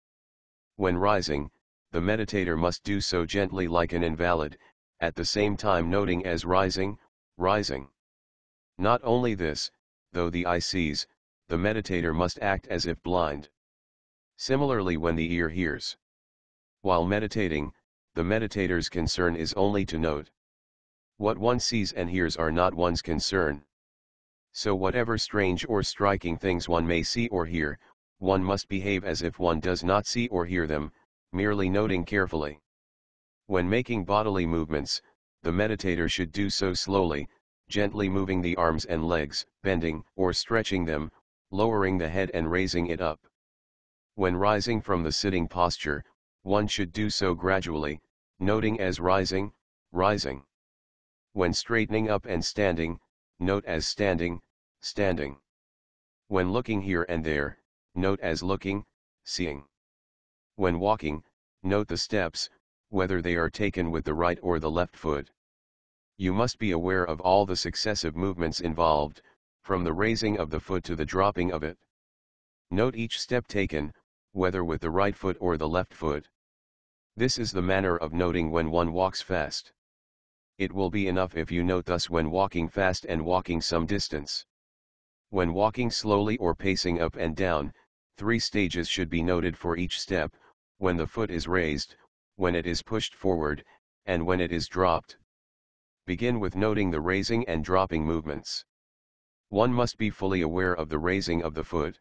When rising, the meditator must do so gently like an invalid, at the same time noting as rising, rising. Not only this, though the eye sees, the meditator must act as if blind. Similarly when the ear hears. While meditating, the meditator's concern is only to note. What one sees and hears are not one's concern. So whatever strange or striking things one may see or hear, one must behave as if one does not see or hear them, merely noting carefully. When making bodily movements, the meditator should do so slowly, gently moving the arms and legs, bending or stretching them, lowering the head and raising it up. When rising from the sitting posture, one should do so gradually, noting as rising, rising. When straightening up and standing, note as standing, standing. When looking here and there, note as looking, seeing. When walking, note the steps, whether they are taken with the right or the left foot. You must be aware of all the successive movements involved, from the raising of the foot to the dropping of it. Note each step taken, whether with the right foot or the left foot. This is the manner of noting when one walks fast. It will be enough if you note thus when walking fast and walking some distance. When walking slowly or pacing up and down, 3 stages should be noted for each step: when the foot is raised, when it is pushed forward, and when it is dropped. Begin with noting the raising and dropping movements. One must be fully aware of the raising of the foot.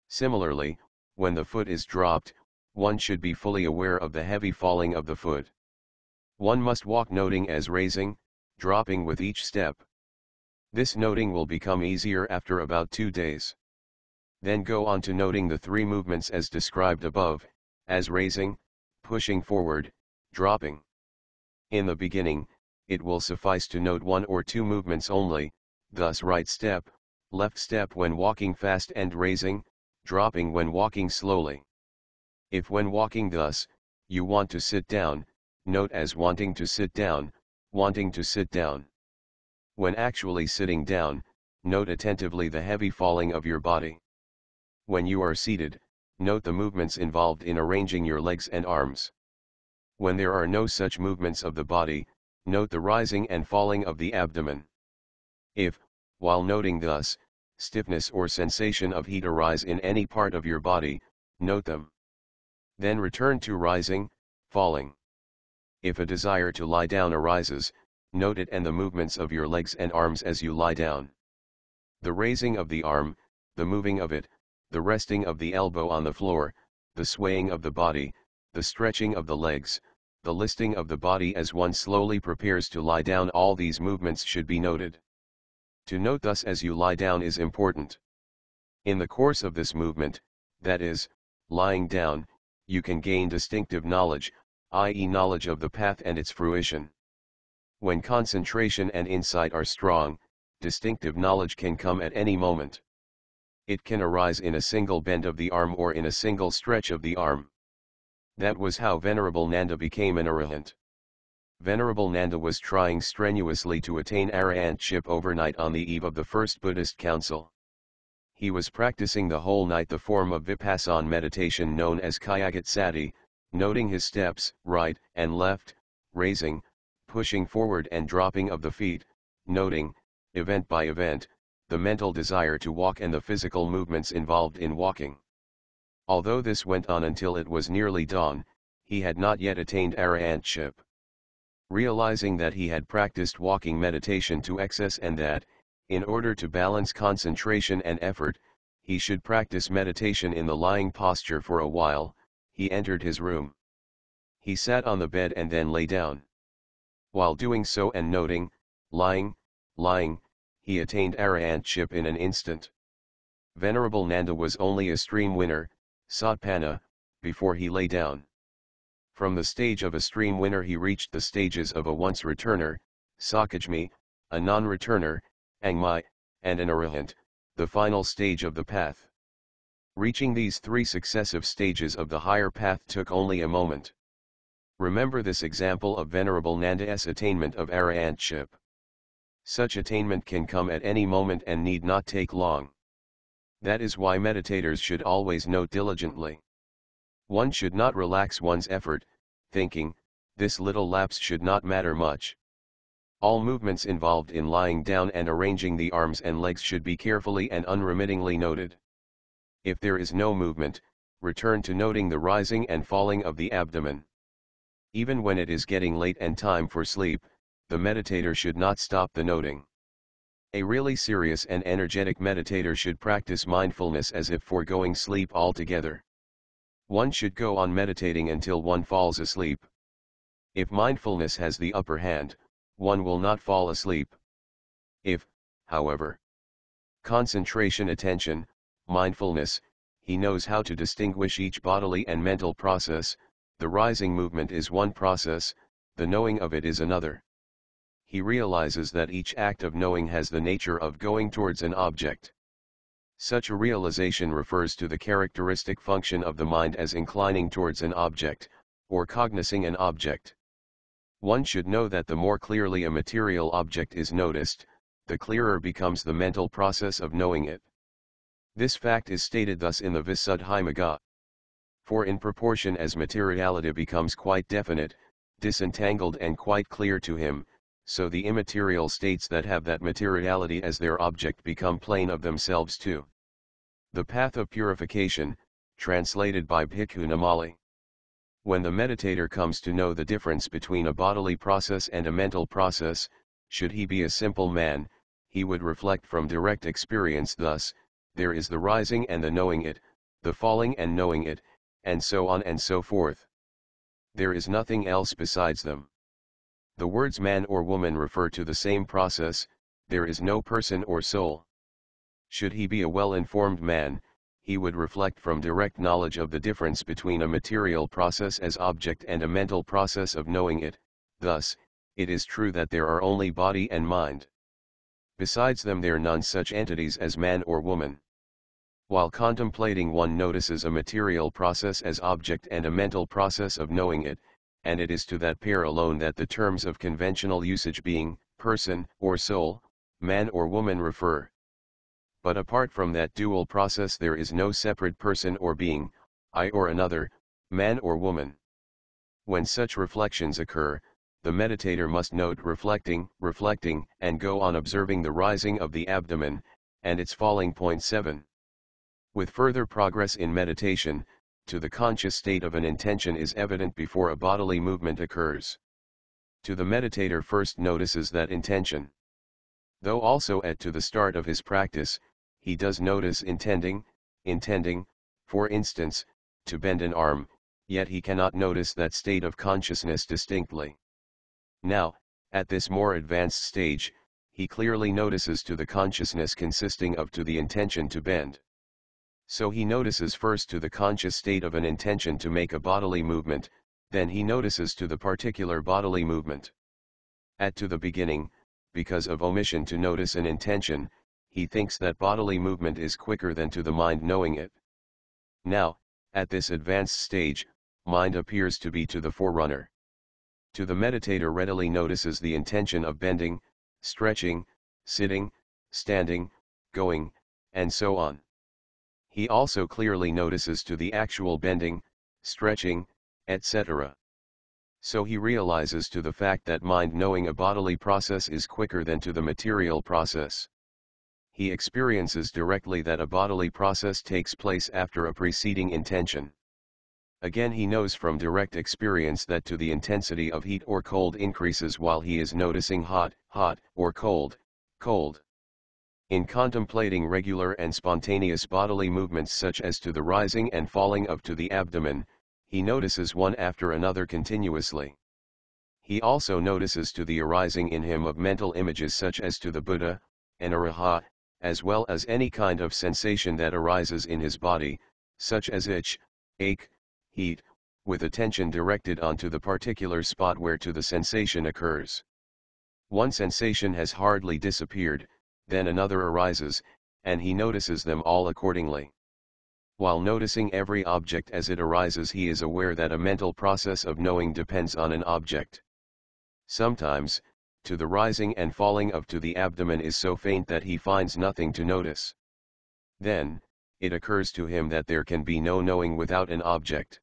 Similarly, when the foot is dropped, one should be fully aware of the heavy falling of the foot. One must walk noting as raising, dropping with each step. This noting will become easier after about 2 days. Then go on to noting the 3 movements as described above, as raising, pushing forward, dropping. In the beginning, it will suffice to note 1 or 2 movements only, thus right step, left step when walking fast and raising, dropping when walking slowly. If when walking thus, you want to sit down, note as wanting to sit down, wanting to sit down. When actually sitting down, note attentively the heavy falling of your body. When you are seated, note the movements involved in arranging your legs and arms. When there are no such movements of the body, note the rising and falling of the abdomen. If, while noting thus, stiffness or sensation of heat arise in any part of your body, note them. Then return to rising, falling. If a desire to lie down arises, note it and the movements of your legs and arms as you lie down. The raising of the arm, the moving of it, the resting of the elbow on the floor, the swaying of the body, the stretching of the legs, the listing of the body as one slowly prepares to lie down, all these movements should be noted. To note thus as you lie down is important. In the course of this movement, that is, lying down, you can gain distinctive knowledge, i.e. knowledge of the path and its fruition. When concentration and insight are strong, distinctive knowledge can come at any moment. It can arise in a single bend of the arm or in a single stretch of the arm. That was how Venerable Nanda became an arahant. Venerable Nanda was trying strenuously to attain arahantship overnight on the eve of the first Buddhist council. He was practicing the whole night the form of Vipassana meditation known as Kayagatsati, noting his steps, right and left, raising, pushing forward and dropping of the feet, noting, event by event, the mental desire to walk and the physical movements involved in walking. Although this went on until it was nearly dawn, he had not yet attained arahantship. Realizing that he had practiced walking meditation to excess and that, in order to balance concentration and effort, he should practice meditation in the lying posture for a while, he entered his room. He sat on the bed and then lay down. While doing so and noting, lying, he attained arahantship in an instant. Venerable Nanda was only a stream winner, satpana, before he lay down. From the stage of a stream winner he reached the stages of a once returner, sakajmi, a non-returner, angmai, and an arahant, the final stage of the path. Reaching these three successive stages of the higher path took only a moment. Remember this example of Venerable Nanda's attainment of arahantship. Such attainment can come at any moment and need not take long. That is why meditators should always note diligently. One should not relax one's effort, thinking, this little lapse should not matter much. All movements involved in lying down and arranging the arms and legs should be carefully and unremittingly noted. If there is no movement, return to noting the rising and falling of the abdomen. Even when it is getting late and time for sleep, the meditator should not stop the noting. A really serious and energetic meditator should practice mindfulness as if foregoing sleep altogether. One should go on meditating until one falls asleep. If mindfulness has the upper hand, one will not fall asleep. If, however, concentration, attention, mindfulness, he knows how to distinguish each bodily and mental process, the rising movement is one process, the knowing of it is another. He realizes that each act of knowing has the nature of going towards an object. Such a realization refers to the characteristic function of the mind as inclining towards an object, or cognizing an object. One should know that the more clearly a material object is noticed, the clearer becomes the mental process of knowing it. This fact is stated thus in the Visuddhimagga. For in proportion as materiality becomes quite definite, disentangled and quite clear to him, so the immaterial states that have that materiality as their object become plain of themselves too. The path of purification, translated by Bhikkhu Namali. When the meditator comes to know the difference between a bodily process and a mental process, should he be a simple man, he would reflect from direct experience thus, there is the rising and the knowing it, the falling and knowing it, and so on and so forth. There is nothing else besides them. The words man or woman refer to the same process, there is no person or soul. Should he be a well-informed man, he would reflect from direct knowledge of the difference between a material process as object and a mental process of knowing it, thus, it is true that there are only body and mind. Besides them there are none such entities as man or woman. While contemplating one notices a material process as object and a mental process of knowing it, and it is to that pair alone that the terms of conventional usage being, person or soul, man or woman refer. But apart from that dual process there is no separate person or being, I or another, man or woman. When such reflections occur, the meditator must note reflecting, and go on observing the rising of the abdomen, and its falling. 7. With further progress in meditation, to the conscious state of an intention is evident before a bodily movement occurs. To the meditator first notices that intention. Though also to the start of his practice, he does notice intending, for instance, to bend an arm, yet he cannot notice that state of consciousness distinctly. Now, at this more advanced stage, he clearly notices to the consciousness consisting of to the intention to bend. So he notices first to the conscious state of an intention to make a bodily movement, then he notices to the particular bodily movement. To the beginning, because of omission to notice an intention, he thinks that bodily movement is quicker than to the mind knowing it. Now, at this advanced stage, mind appears to be to the forerunner. To the meditator readily notices the intention of bending, stretching, sitting, standing, going, and so on. He also clearly notices to the actual bending, stretching, etc. So he realizes to the fact that mind knowing a bodily process is quicker than to the material process. He experiences directly that a bodily process takes place after a preceding intention. Again he knows from direct experience that to the intensity of heat or cold increases while he is noticing hot, or cold, cold. In contemplating regular and spontaneous bodily movements such as to the rising and falling of to the abdomen, he notices one after another continuously. He also notices to the arising in him of mental images such as to the Buddha, and Arahat, as well as any kind of sensation that arises in his body, such as itch, ache, heat, with attention directed onto the particular spot where to the sensation occurs. One sensation has hardly disappeared, then another arises, and he notices them all accordingly. While noticing every object as it arises, he is aware that a mental process of knowing depends on an object. Sometimes, to the rising and falling of to the abdomen is so faint that he finds nothing to notice. Then, it occurs to him that there can be no knowing without an object.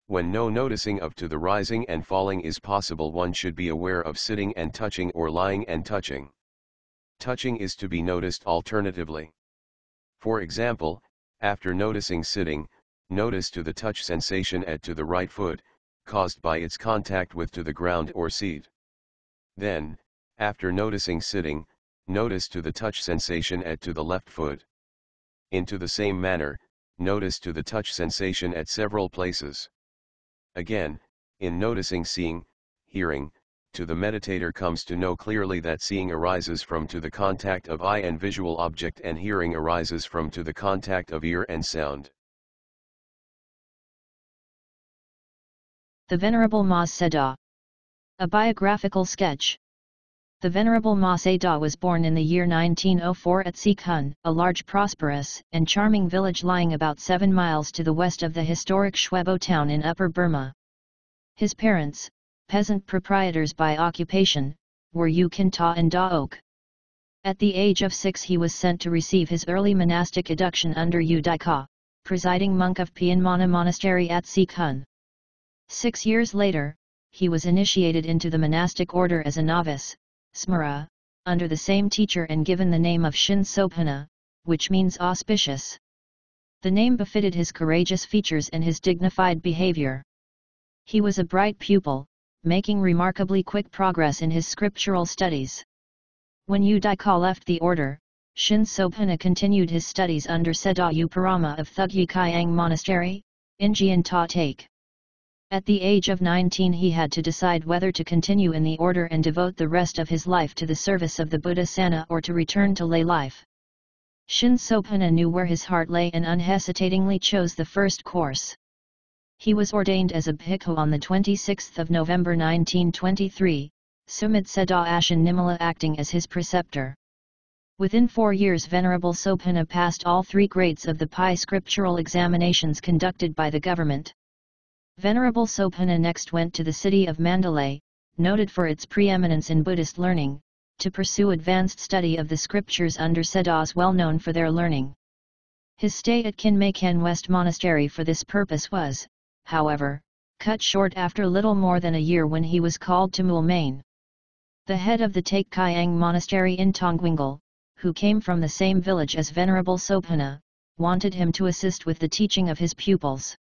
When no noticing of to the rising and falling is possible, one should be aware of sitting and touching or lying and touching. Touching is to be noticed alternatively. For example, after noticing sitting, notice to the touch sensation to the right foot, caused by its contact with to the ground or seat. Then, after noticing sitting, notice to the touch sensation to the left foot. Into the same manner, notice to the touch sensation at several places. Again, in noticing seeing, hearing, to the meditator comes to know clearly that seeing arises from to the contact of eye and visual object, and hearing arises from to the contact of ear and sound. The Venerable Mahasi Sayadaw. A biographical sketch. The Venerable Mahasi Sayadaw was born in the year 1904 at Sikhun, a large, prosperous, and charming village lying about 7 miles to the west of the historic Shwebo town in Upper Burma. His parents, peasant proprietors by occupation, were U Kinta and Daok. At the age of 6 he was sent to receive his early monastic education under U Daika, presiding monk of Pianmana Monastery at Sikhun. 6 years later, he was initiated into the monastic order as a novice, Smara, under the same teacher and given the name of Shin Sophana, which means auspicious. The name befitted his courageous features and his dignified behavior. He was a bright pupil, making remarkably quick progress in his scriptural studies. When U Daika left the order, Shin Sophana continued his studies under Sayadaw U Parama of Thugyi Kyang Monastery, Injian Ta Take. At the age of 19 he had to decide whether to continue in the order and devote the rest of his life to the service of the Buddha-sana or to return to lay life. Shin Sophana knew where his heart lay and unhesitatingly chose the first course. He was ordained as a bhikkhu on the 26th of November 1923, Sumit Sayadaw Ashin Nimala acting as his preceptor. Within 4 years Venerable Sophana passed all 3 grades of the Pi scriptural examinations conducted by the government. Venerable Sophana next went to the city of Mandalay, noted for its preeminence in Buddhist learning, to pursue advanced study of the scriptures under Sayadaws well known for their learning. His stay at Kinmaykan West Monastery for this purpose was, however, cut short after little more than a year when he was called to Moulmein. The head of the Take Kyang Monastery in Tongwingal, who came from the same village as Venerable Sophana, wanted him to assist with the teaching of his pupils.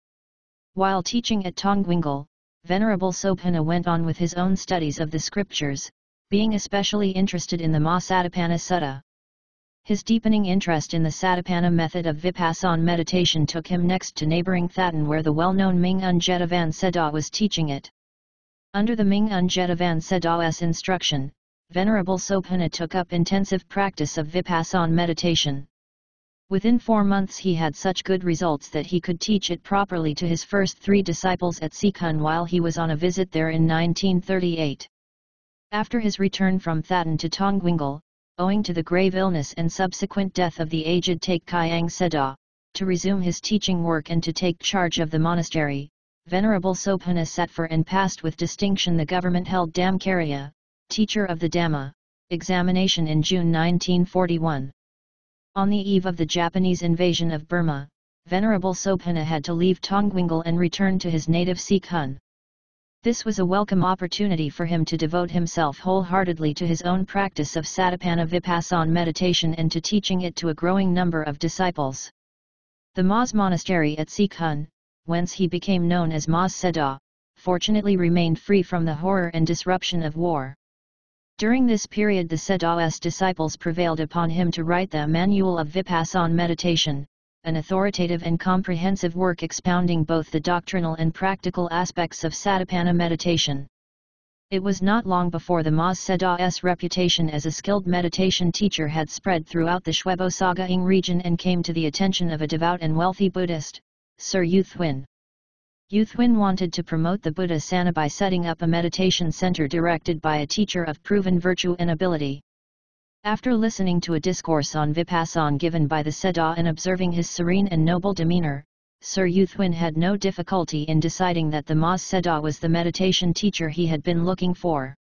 While teaching at Tongwingal, Venerable Sophana went on with his own studies of the scriptures, being especially interested in the Mahasatipana Sutta. His deepening interest in the Satipana method of Vipassana meditation took him next to neighboring Thaton, where the well-known Ming-Un Jetavan Sayadaw was teaching it. Under the Ming-Un Jetavan Sayadaw's instruction, Venerable Sophana took up intensive practice of Vipassana meditation. Within 4 months he had such good results that he could teach it properly to his first 3 disciples at Sikun while he was on a visit there in 1938. After his return from Thaton to Tongwingal, owing to the grave illness and subsequent death of the aged Take Kyang Sayadaw, to resume his teaching work and to take charge of the monastery, Venerable Sophana sat for and passed with distinction the government-held Dhamkarya, Teacher of the Dhamma, examination in June 1941. On the eve of the Japanese invasion of Burma, Venerable Sophana had to leave Tongwingal and return to his native Sikun. This was a welcome opportunity for him to devote himself wholeheartedly to his own practice of Satipana Vipassana meditation and to teaching it to a growing number of disciples. The Mas Monastery at Sikun, whence he became known as Mas Sayadaw, fortunately remained free from the horror and disruption of war. During this period the Sayadaw's disciples prevailed upon him to write the Manual of Vipassana Meditation, an authoritative and comprehensive work expounding both the doctrinal and practical aspects of Satipana meditation. It was not long before the Mas Sayadaw's reputation as a skilled meditation teacher had spread throughout the Shwebo Sagaing region and came to the attention of a devout and wealthy Buddhist, Sir Yuthwin. Yuthwin wanted to promote the Buddha Sana by setting up a meditation center directed by a teacher of proven virtue and ability. After listening to a discourse on Vipassana given by the Sayadaw and observing his serene and noble demeanor, Sir Yuthwin had no difficulty in deciding that the Mas Sayadaw was the meditation teacher he had been looking for.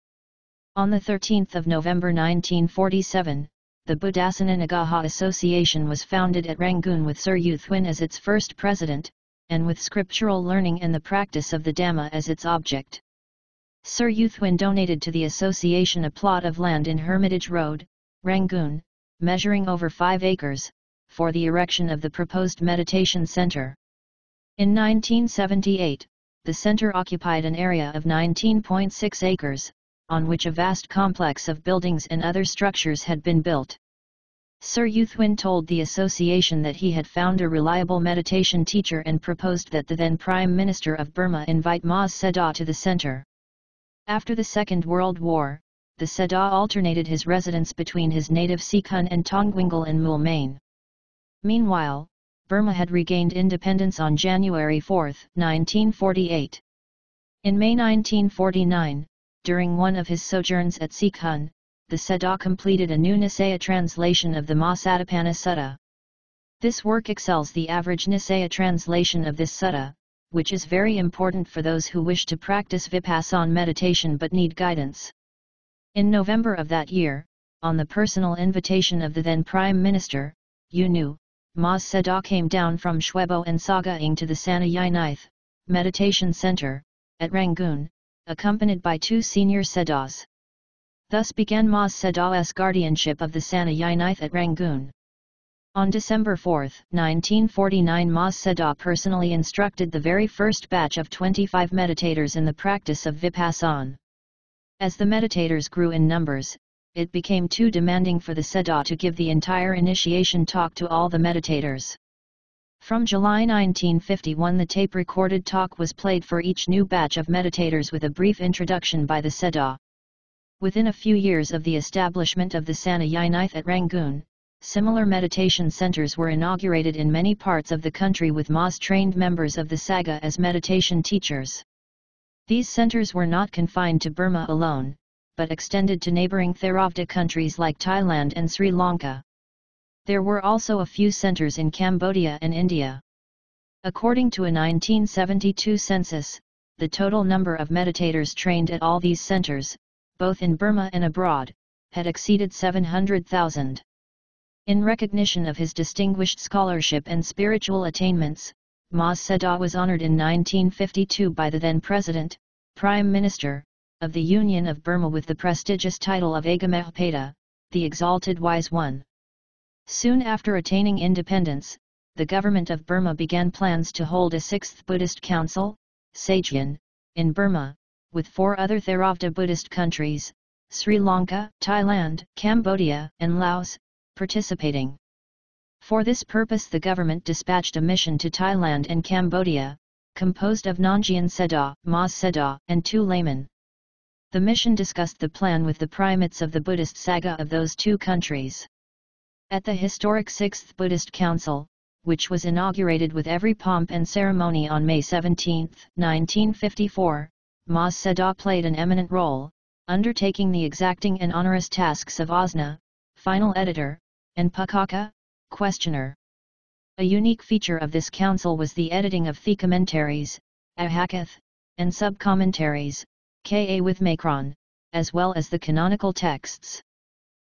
On 13 November 1947, the Buddhasana Nagaha Association was founded at Rangoon with Sir Yuthwin as its first president, and with scriptural learning and the practice of the Dhamma as its object. Sir Yuthwin donated to the association a plot of land in Hermitage Road, Rangoon, measuring over 5 acres, for the erection of the proposed meditation center. In 1978, the center occupied an area of 19.6 acres, on which a vast complex of buildings and other structures had been built. Sir Yuthwin told the association that he had found a reliable meditation teacher and proposed that the then Prime Minister of Burma invite Mas Sayadaw to the center. After the Second World War, the Sayadaw alternated his residence between his native Sikun and Tongwingal in Moulmein. Meanwhile, Burma had regained independence on January 4, 1948. In May 1949, during one of his sojourns at Sikun, the Sayadaw completed a new Nisaya translation of the Mahasatipana Sutta. This work excels the average Nisaya translation of this sutta, which is very important for those who wish to practice Vipassana meditation but need guidance. In November of that year, on the personal invitation of the then Prime Minister, U Mas Sayadaw came down from Shwebo and Sagaing to the Sana Yinith Meditation Center, at Rangoon, accompanied by 2 senior Sayadaws. Thus began Mas Sayadaw's guardianship of the Sana Yinith at Rangoon. On December 4, 1949, Mas Sayadaw personally instructed the very first batch of 25 meditators in the practice of Vipassana. As the meditators grew in numbers, it became too demanding for the Sayadaw to give the entire initiation talk to all the meditators. From July 1951 the tape-recorded talk was played for each new batch of meditators with a brief introduction by the Sayadaw. Within a few years of the establishment of the Sana Yinith at Rangoon, similar meditation centers were inaugurated in many parts of the country with Mas-trained members of the Sangha as meditation teachers. These centers were not confined to Burma alone, but extended to neighboring Theravada countries like Thailand and Sri Lanka. There were also a few centers in Cambodia and India. According to a 1972 census, the total number of meditators trained at all these centers, both in Burma and abroad, had exceeded 700,000. In recognition of his distinguished scholarship and spiritual attainments, Mas Sayadaw was honored in 1952 by the then President, Prime Minister, of the Union of Burma with the prestigious title of Agamehpeda, the Exalted Wise One. Soon after attaining independence, the government of Burma began plans to hold a 6th Buddhist Council, Sajian, in Burma, with 4 other Theravada Buddhist countries, Sri Lanka, Thailand, Cambodia, and Laos, participating. For this purpose the government dispatched a mission to Thailand and Cambodia, composed of Nongyen Sayadaw, Mas Sayadaw, and 2 laymen. The mission discussed the plan with the primates of the Buddhist Sangha of those 2 countries. At the historic 6th Buddhist Council, which was inaugurated with every pomp and ceremony on May 17, 1954, Mas Sayadaw played an eminent role, undertaking the exacting and onerous tasks of Asna, final editor, and Pukaka, questioner. A unique feature of this council was the editing of the commentaries, Ahakath, and sub-commentaries, Ka with Macron, as well as the canonical texts.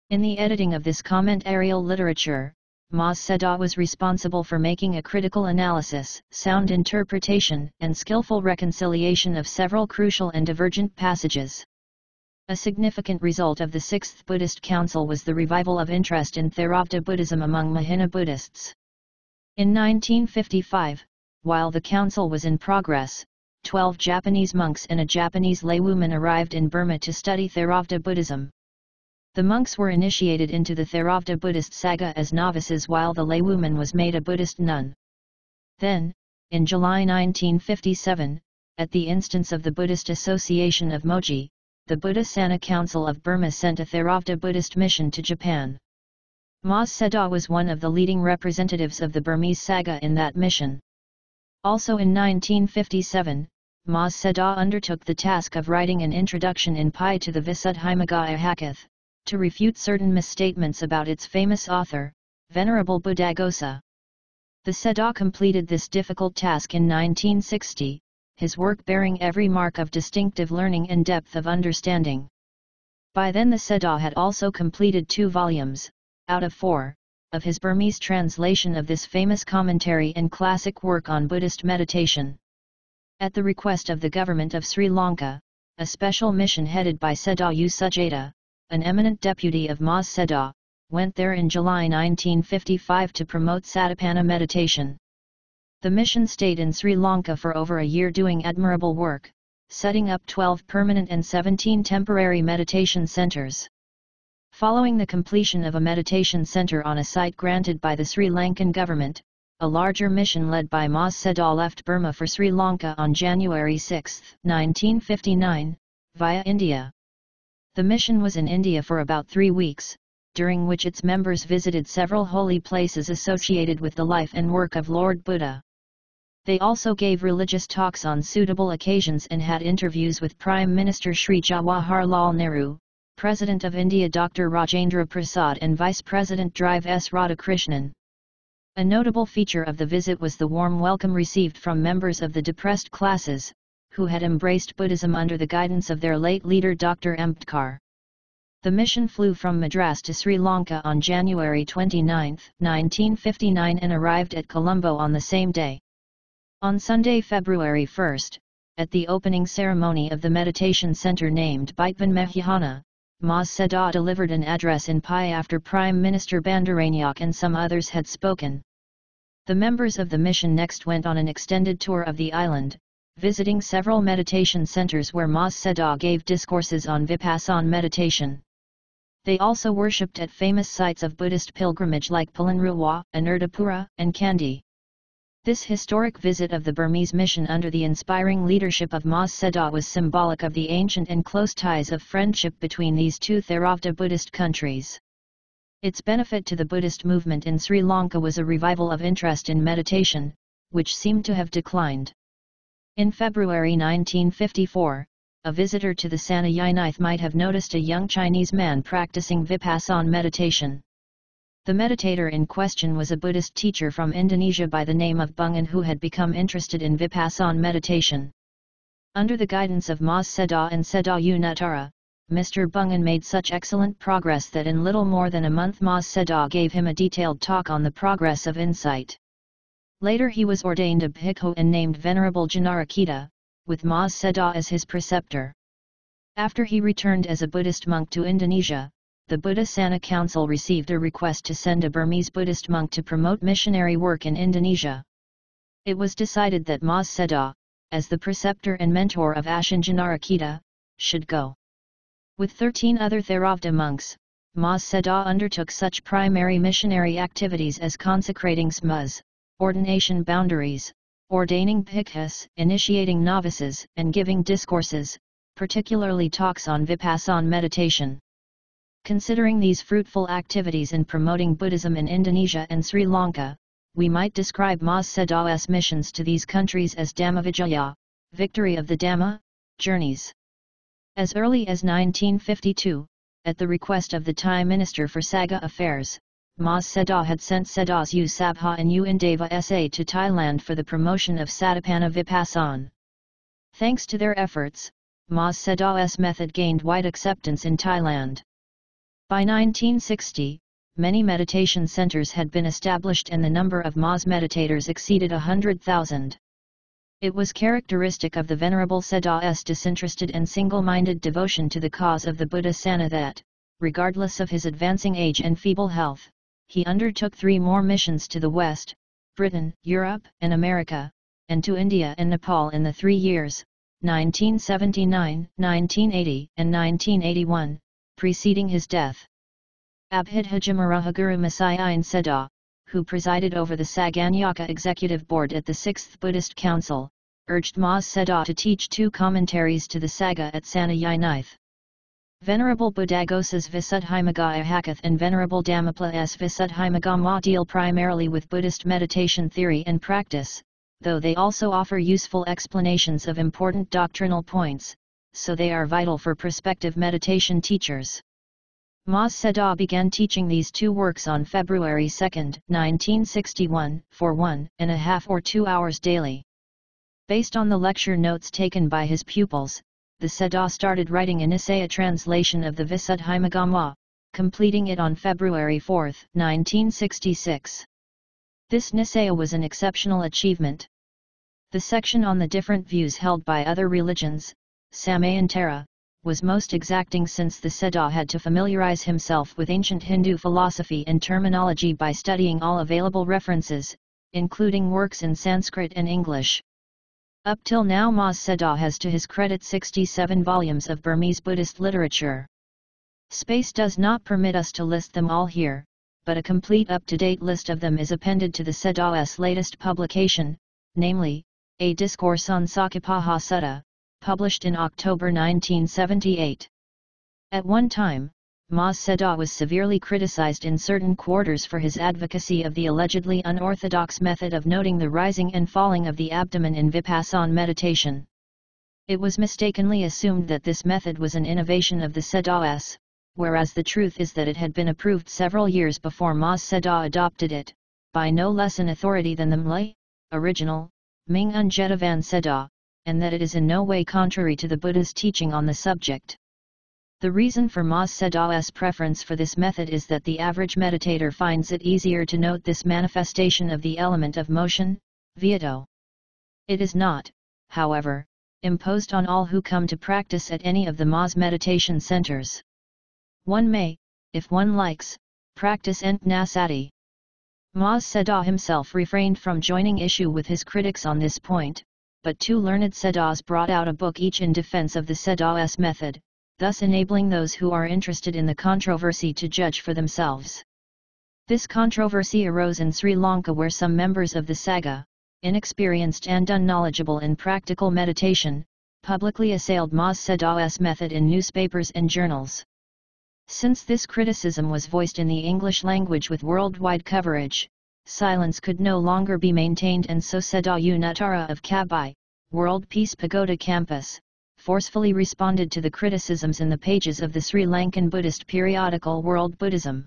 In the editing of this commentarial literature, Mas Sayadaw was responsible for making a critical analysis, sound interpretation, and skillful reconciliation of several crucial and divergent passages. A significant result of the 6th Buddhist Council was the revival of interest in Theravada Buddhism among Mahina Buddhists. In 1955, while the council was in progress, 12 Japanese monks and a Japanese laywoman arrived in Burma to study Theravada Buddhism. The monks were initiated into the Theravada Buddhist Sangha as novices while the laywoman was made a Buddhist nun. Then, in July 1957, at the instance of the Buddhist Association of Moji, the Buddhasana Council of Burma sent a Theravada Buddhist mission to Japan. Mas Sayadaw was one of the leading representatives of the Burmese Sangha in that mission. Also in 1957, Mas Sayadaw undertook the task of writing an introduction in Pai to the Visuddhimagga Ahakath, to refute certain misstatements about its famous author, Venerable Buddhaghosa. The Sayadaw completed this difficult task in 1960, his work bearing every mark of distinctive learning and depth of understanding. By then the Sayadaw had also completed 2 volumes, out of 4, of his Burmese translation of this famous commentary and classic work on Buddhist meditation. At the request of the government of Sri Lanka, a special mission headed by Sayadaw U. Sujata, an eminent deputy of Mas Sayadaw, went there in July 1955 to promote Satipana meditation. The mission stayed in Sri Lanka for over a year doing admirable work, setting up 12 permanent and 17 temporary meditation centers. Following the completion of a meditation center on a site granted by the Sri Lankan government, a larger mission led by Mas Sayadaw left Burma for Sri Lanka on January 6, 1959, via India. The mission was in India for about 3 weeks, during which its members visited several holy places associated with the life and work of Lord Buddha. They also gave religious talks on suitable occasions and had interviews with Prime Minister Sri Jawaharlal Nehru, President of India Dr. Rajendra Prasad and Vice President Drive S. Radhakrishnan. A notable feature of the visit was the warm welcome received from members of the depressed classes, who had embraced Buddhism under the guidance of their late leader Dr. Ambedkar. The mission flew from Madras to Sri Lanka on January 29, 1959 and arrived at Colombo on the same day. On Sunday, February 1, at the opening ceremony of the meditation center named Bhaitvan Mahihana, Mas Sayadaw delivered an address in Pai after Prime Minister Bandaranaike and some others had spoken. The members of the mission next went on an extended tour of the island, visiting several meditation centers where Mas Sayadaw gave discourses on Vipassana meditation. They also worshipped at famous sites of Buddhist pilgrimage like Palanruwa, Anuradhapura, and Kandy. This historic visit of the Burmese mission under the inspiring leadership of Mas Sayadaw was symbolic of the ancient and close ties of friendship between these 2 Theravada Buddhist countries. Its benefit to the Buddhist movement in Sri Lanka was a revival of interest in meditation, which seemed to have declined. In February 1954, a visitor to the Sanayanith might have noticed a young Chinese man practicing Vipassana meditation. The meditator in question was a Buddhist teacher from Indonesia by the name of Bungan who had become interested in Vipassana meditation. Under the guidance of Mas Sayadaw and Sayadaw U. Nuttara, Mr. Bungan made such excellent progress that in little more than a month Mas Sayadaw gave him a detailed talk on the progress of insight. Later he was ordained a bhikkhu and named Venerable Janarakita, with Mas Sayadaw as his preceptor. After he returned as a Buddhist monk to Indonesia, the Vipassana Council received a request to send a Burmese Buddhist monk to promote missionary work in Indonesia. It was decided that Mas Sayadaw, as the preceptor and mentor of Ashin Janarakita, should go. With 13 other Theravada monks, Mas Sayadaw undertook such primary missionary activities as consecrating smas, ordination boundaries, ordaining bhikkhus, initiating novices, and giving discourses, particularly talks on Vipassana meditation. Considering these fruitful activities in promoting Buddhism in Indonesia and Sri Lanka, we might describe Mas Sayadaw's missions to these countries as Dhammavijaya, victory of the Dhamma, journeys. As early as 1952, at the request of the Thai Minister for Saga Affairs, Mas Sayadaw had sent Sayadaws U Sabha and U Indava SA to Thailand for the promotion of Satipana Vipassana. Thanks to their efforts, Mas Sayadaw's method gained wide acceptance in Thailand. By 1960, many meditation centers had been established and the number of Mas meditators exceeded 100,000. It was characteristic of the Venerable Sayadaw's disinterested and single-minded devotion to the cause of the Vipassana that, regardless of his advancing age and feeble health, he undertook 3 more missions to the West, Britain, Europe, and America, and to India and Nepal in the 3 years, 1979, 1980, and 1981, preceding his death. Abhidhajamarahaguru Masayin Sayadaw, who presided over the Saganyaka Executive Board at the 6th Buddhist Council, urged Mas Sayadaw to teach 2 commentaries to the Saga at Sanayinith. Venerable Buddhaghosa's Visuddhimagga Hakath and Venerable Dhammapla's Visuddhimagga deal primarily with Buddhist meditation theory and practice, though they also offer useful explanations of important doctrinal points, so they are vital for prospective meditation teachers. Mas Sayadaw began teaching these 2 works on February 2, 1961, for 1.5 or 2 hours daily. Based on the lecture notes taken by his pupils, the Sayadaw started writing a Nisaya translation of the Visuddhimagga, completing it on February 4, 1966. This Nisaya was an exceptional achievement. The section on the different views held by other religions, Samayantara, was most exacting since the Sayadaw had to familiarize himself with ancient Hindu philosophy and terminology by studying all available references, including works in Sanskrit and English. Up till now Mas Sayadaw has to his credit 67 volumes of Burmese Buddhist literature. Space does not permit us to list them all here, but a complete up-to-date list of them is appended to the Sayadaw's latest publication, namely, A Discourse on Sakhipaha Sutta, published in October 1978. At one time, Mas Sayadaw was severely criticized in certain quarters for his advocacy of the allegedly unorthodox method of noting the rising and falling of the abdomen in Vipassana meditation. It was mistakenly assumed that this method was an innovation of the Sayadaws, whereas the truth is that it had been approved several years before Mas Sayadaw adopted it, by no less an authority than the Mlay, original, Ming Unjetavan Sayadaw, and that it is in no way contrary to the Buddha's teaching on the subject. The reason for Mas Sayadaw's preference for this method is that the average meditator finds it easier to note this manifestation of the element of motion, vietto. It is not, however, imposed on all who come to practice at any of the Mas meditation centers. One may, if one likes, practice Entnasati. Mas Sayadaw himself refrained from joining issue with his critics on this point, but 2 learned Sayadaws brought out a book each in defense of the Sayadaw's method, thus enabling those who are interested in the controversy to judge for themselves. This controversy arose in Sri Lanka where some members of the Sangha, inexperienced and unknowledgeable in practical meditation, publicly assailed Mas Sayadaw's method in newspapers and journals. Since this criticism was voiced in the English language with worldwide coverage, silence could no longer be maintained, and so Sayadaw U Nuttara of Kabai, World Peace Pagoda Campus, forcefully responded to the criticisms in the pages of the Sri Lankan Buddhist periodical World Buddhism.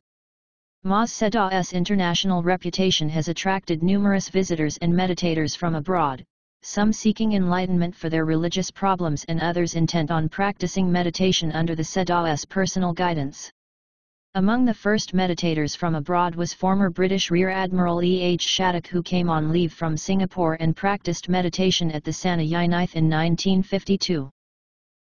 Mas Sayadaw's international reputation has attracted numerous visitors and meditators from abroad, some seeking enlightenment for their religious problems and others intent on practicing meditation under the Sayadaw's personal guidance. Among the first meditators from abroad was former British Rear Admiral E. H. Shattuck, who came on leave from Singapore and practiced meditation at the Sanayinith in 1952.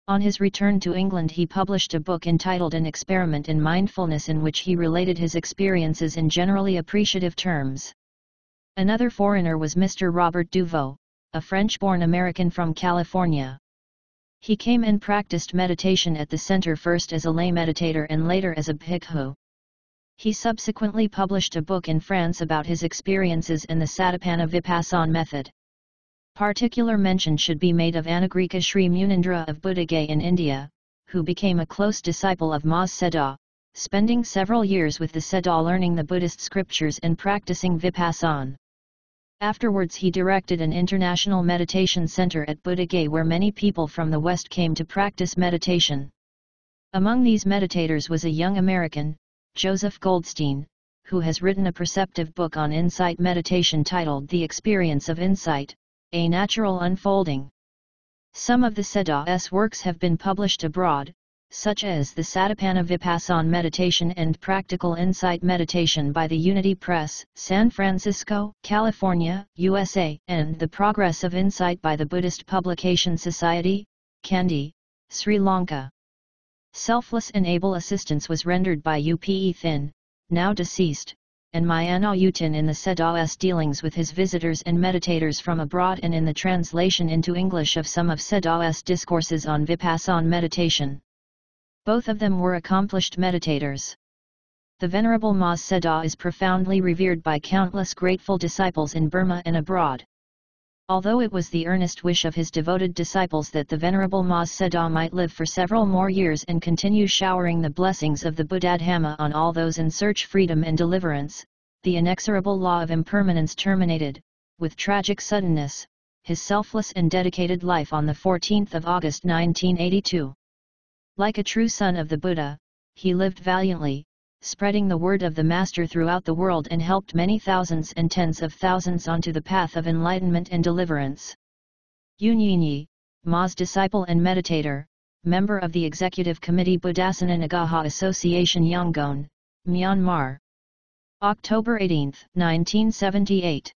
On his return to England he published a book entitled An Experiment in Mindfulness, in which he related his experiences in generally appreciative terms. Another foreigner was Mr. Robert Duveau, a French-born American from California. He came and practiced meditation at the center first as a lay meditator and later as a bhikkhu. He subsequently published a book in France about his experiences in the Satipana Vipassana method. Particular mention should be made of Anagrika Sri Munindra of Buddhagay in India, who became a close disciple of Mahasi Sayadaw, spending several years with the Sayadaw learning the Buddhist scriptures and practicing Vipassana. Afterwards he directed an international meditation center at Buddhagay where many people from the West came to practice meditation. Among these meditators was a young American, Joseph Goldstein, who has written a perceptive book on insight meditation titled The Experience of Insight, A Natural Unfolding. Some of the Sayadaw's works have been published abroad, such as the Satipana Vipassana Meditation and Practical Insight Meditation by the Unity Press, San Francisco, California, USA, and The Progress of Insight by the Buddhist Publication Society, Kandy, Sri Lanka. Selfless and able assistance was rendered by Upe Thin, now deceased, and Mayana Utin in the Sayadaw's dealings with his visitors and meditators from abroad and in the translation into English of some of Sayadaw's discourses on Vipassana meditation. Both of them were accomplished meditators. The Venerable Mahasi Sayadaw is profoundly revered by countless grateful disciples in Burma and abroad. Although it was the earnest wish of his devoted disciples that the Venerable Mahasi Sayadaw might live for several more years and continue showering the blessings of the Buddhadhamma on all those in search freedom and deliverance, the inexorable law of impermanence terminated, with tragic suddenness, his selfless and dedicated life on the 14th of August 1982. Like a true son of the Buddha, he lived valiantly, spreading the word of the Master throughout the world and helped many thousands and tens of thousands onto the path of enlightenment and deliverance. Unyinyi, Ma's disciple and meditator, member of the Executive Committee Buddhasana Nagaha Association Yangon, Myanmar. October 18, 1978.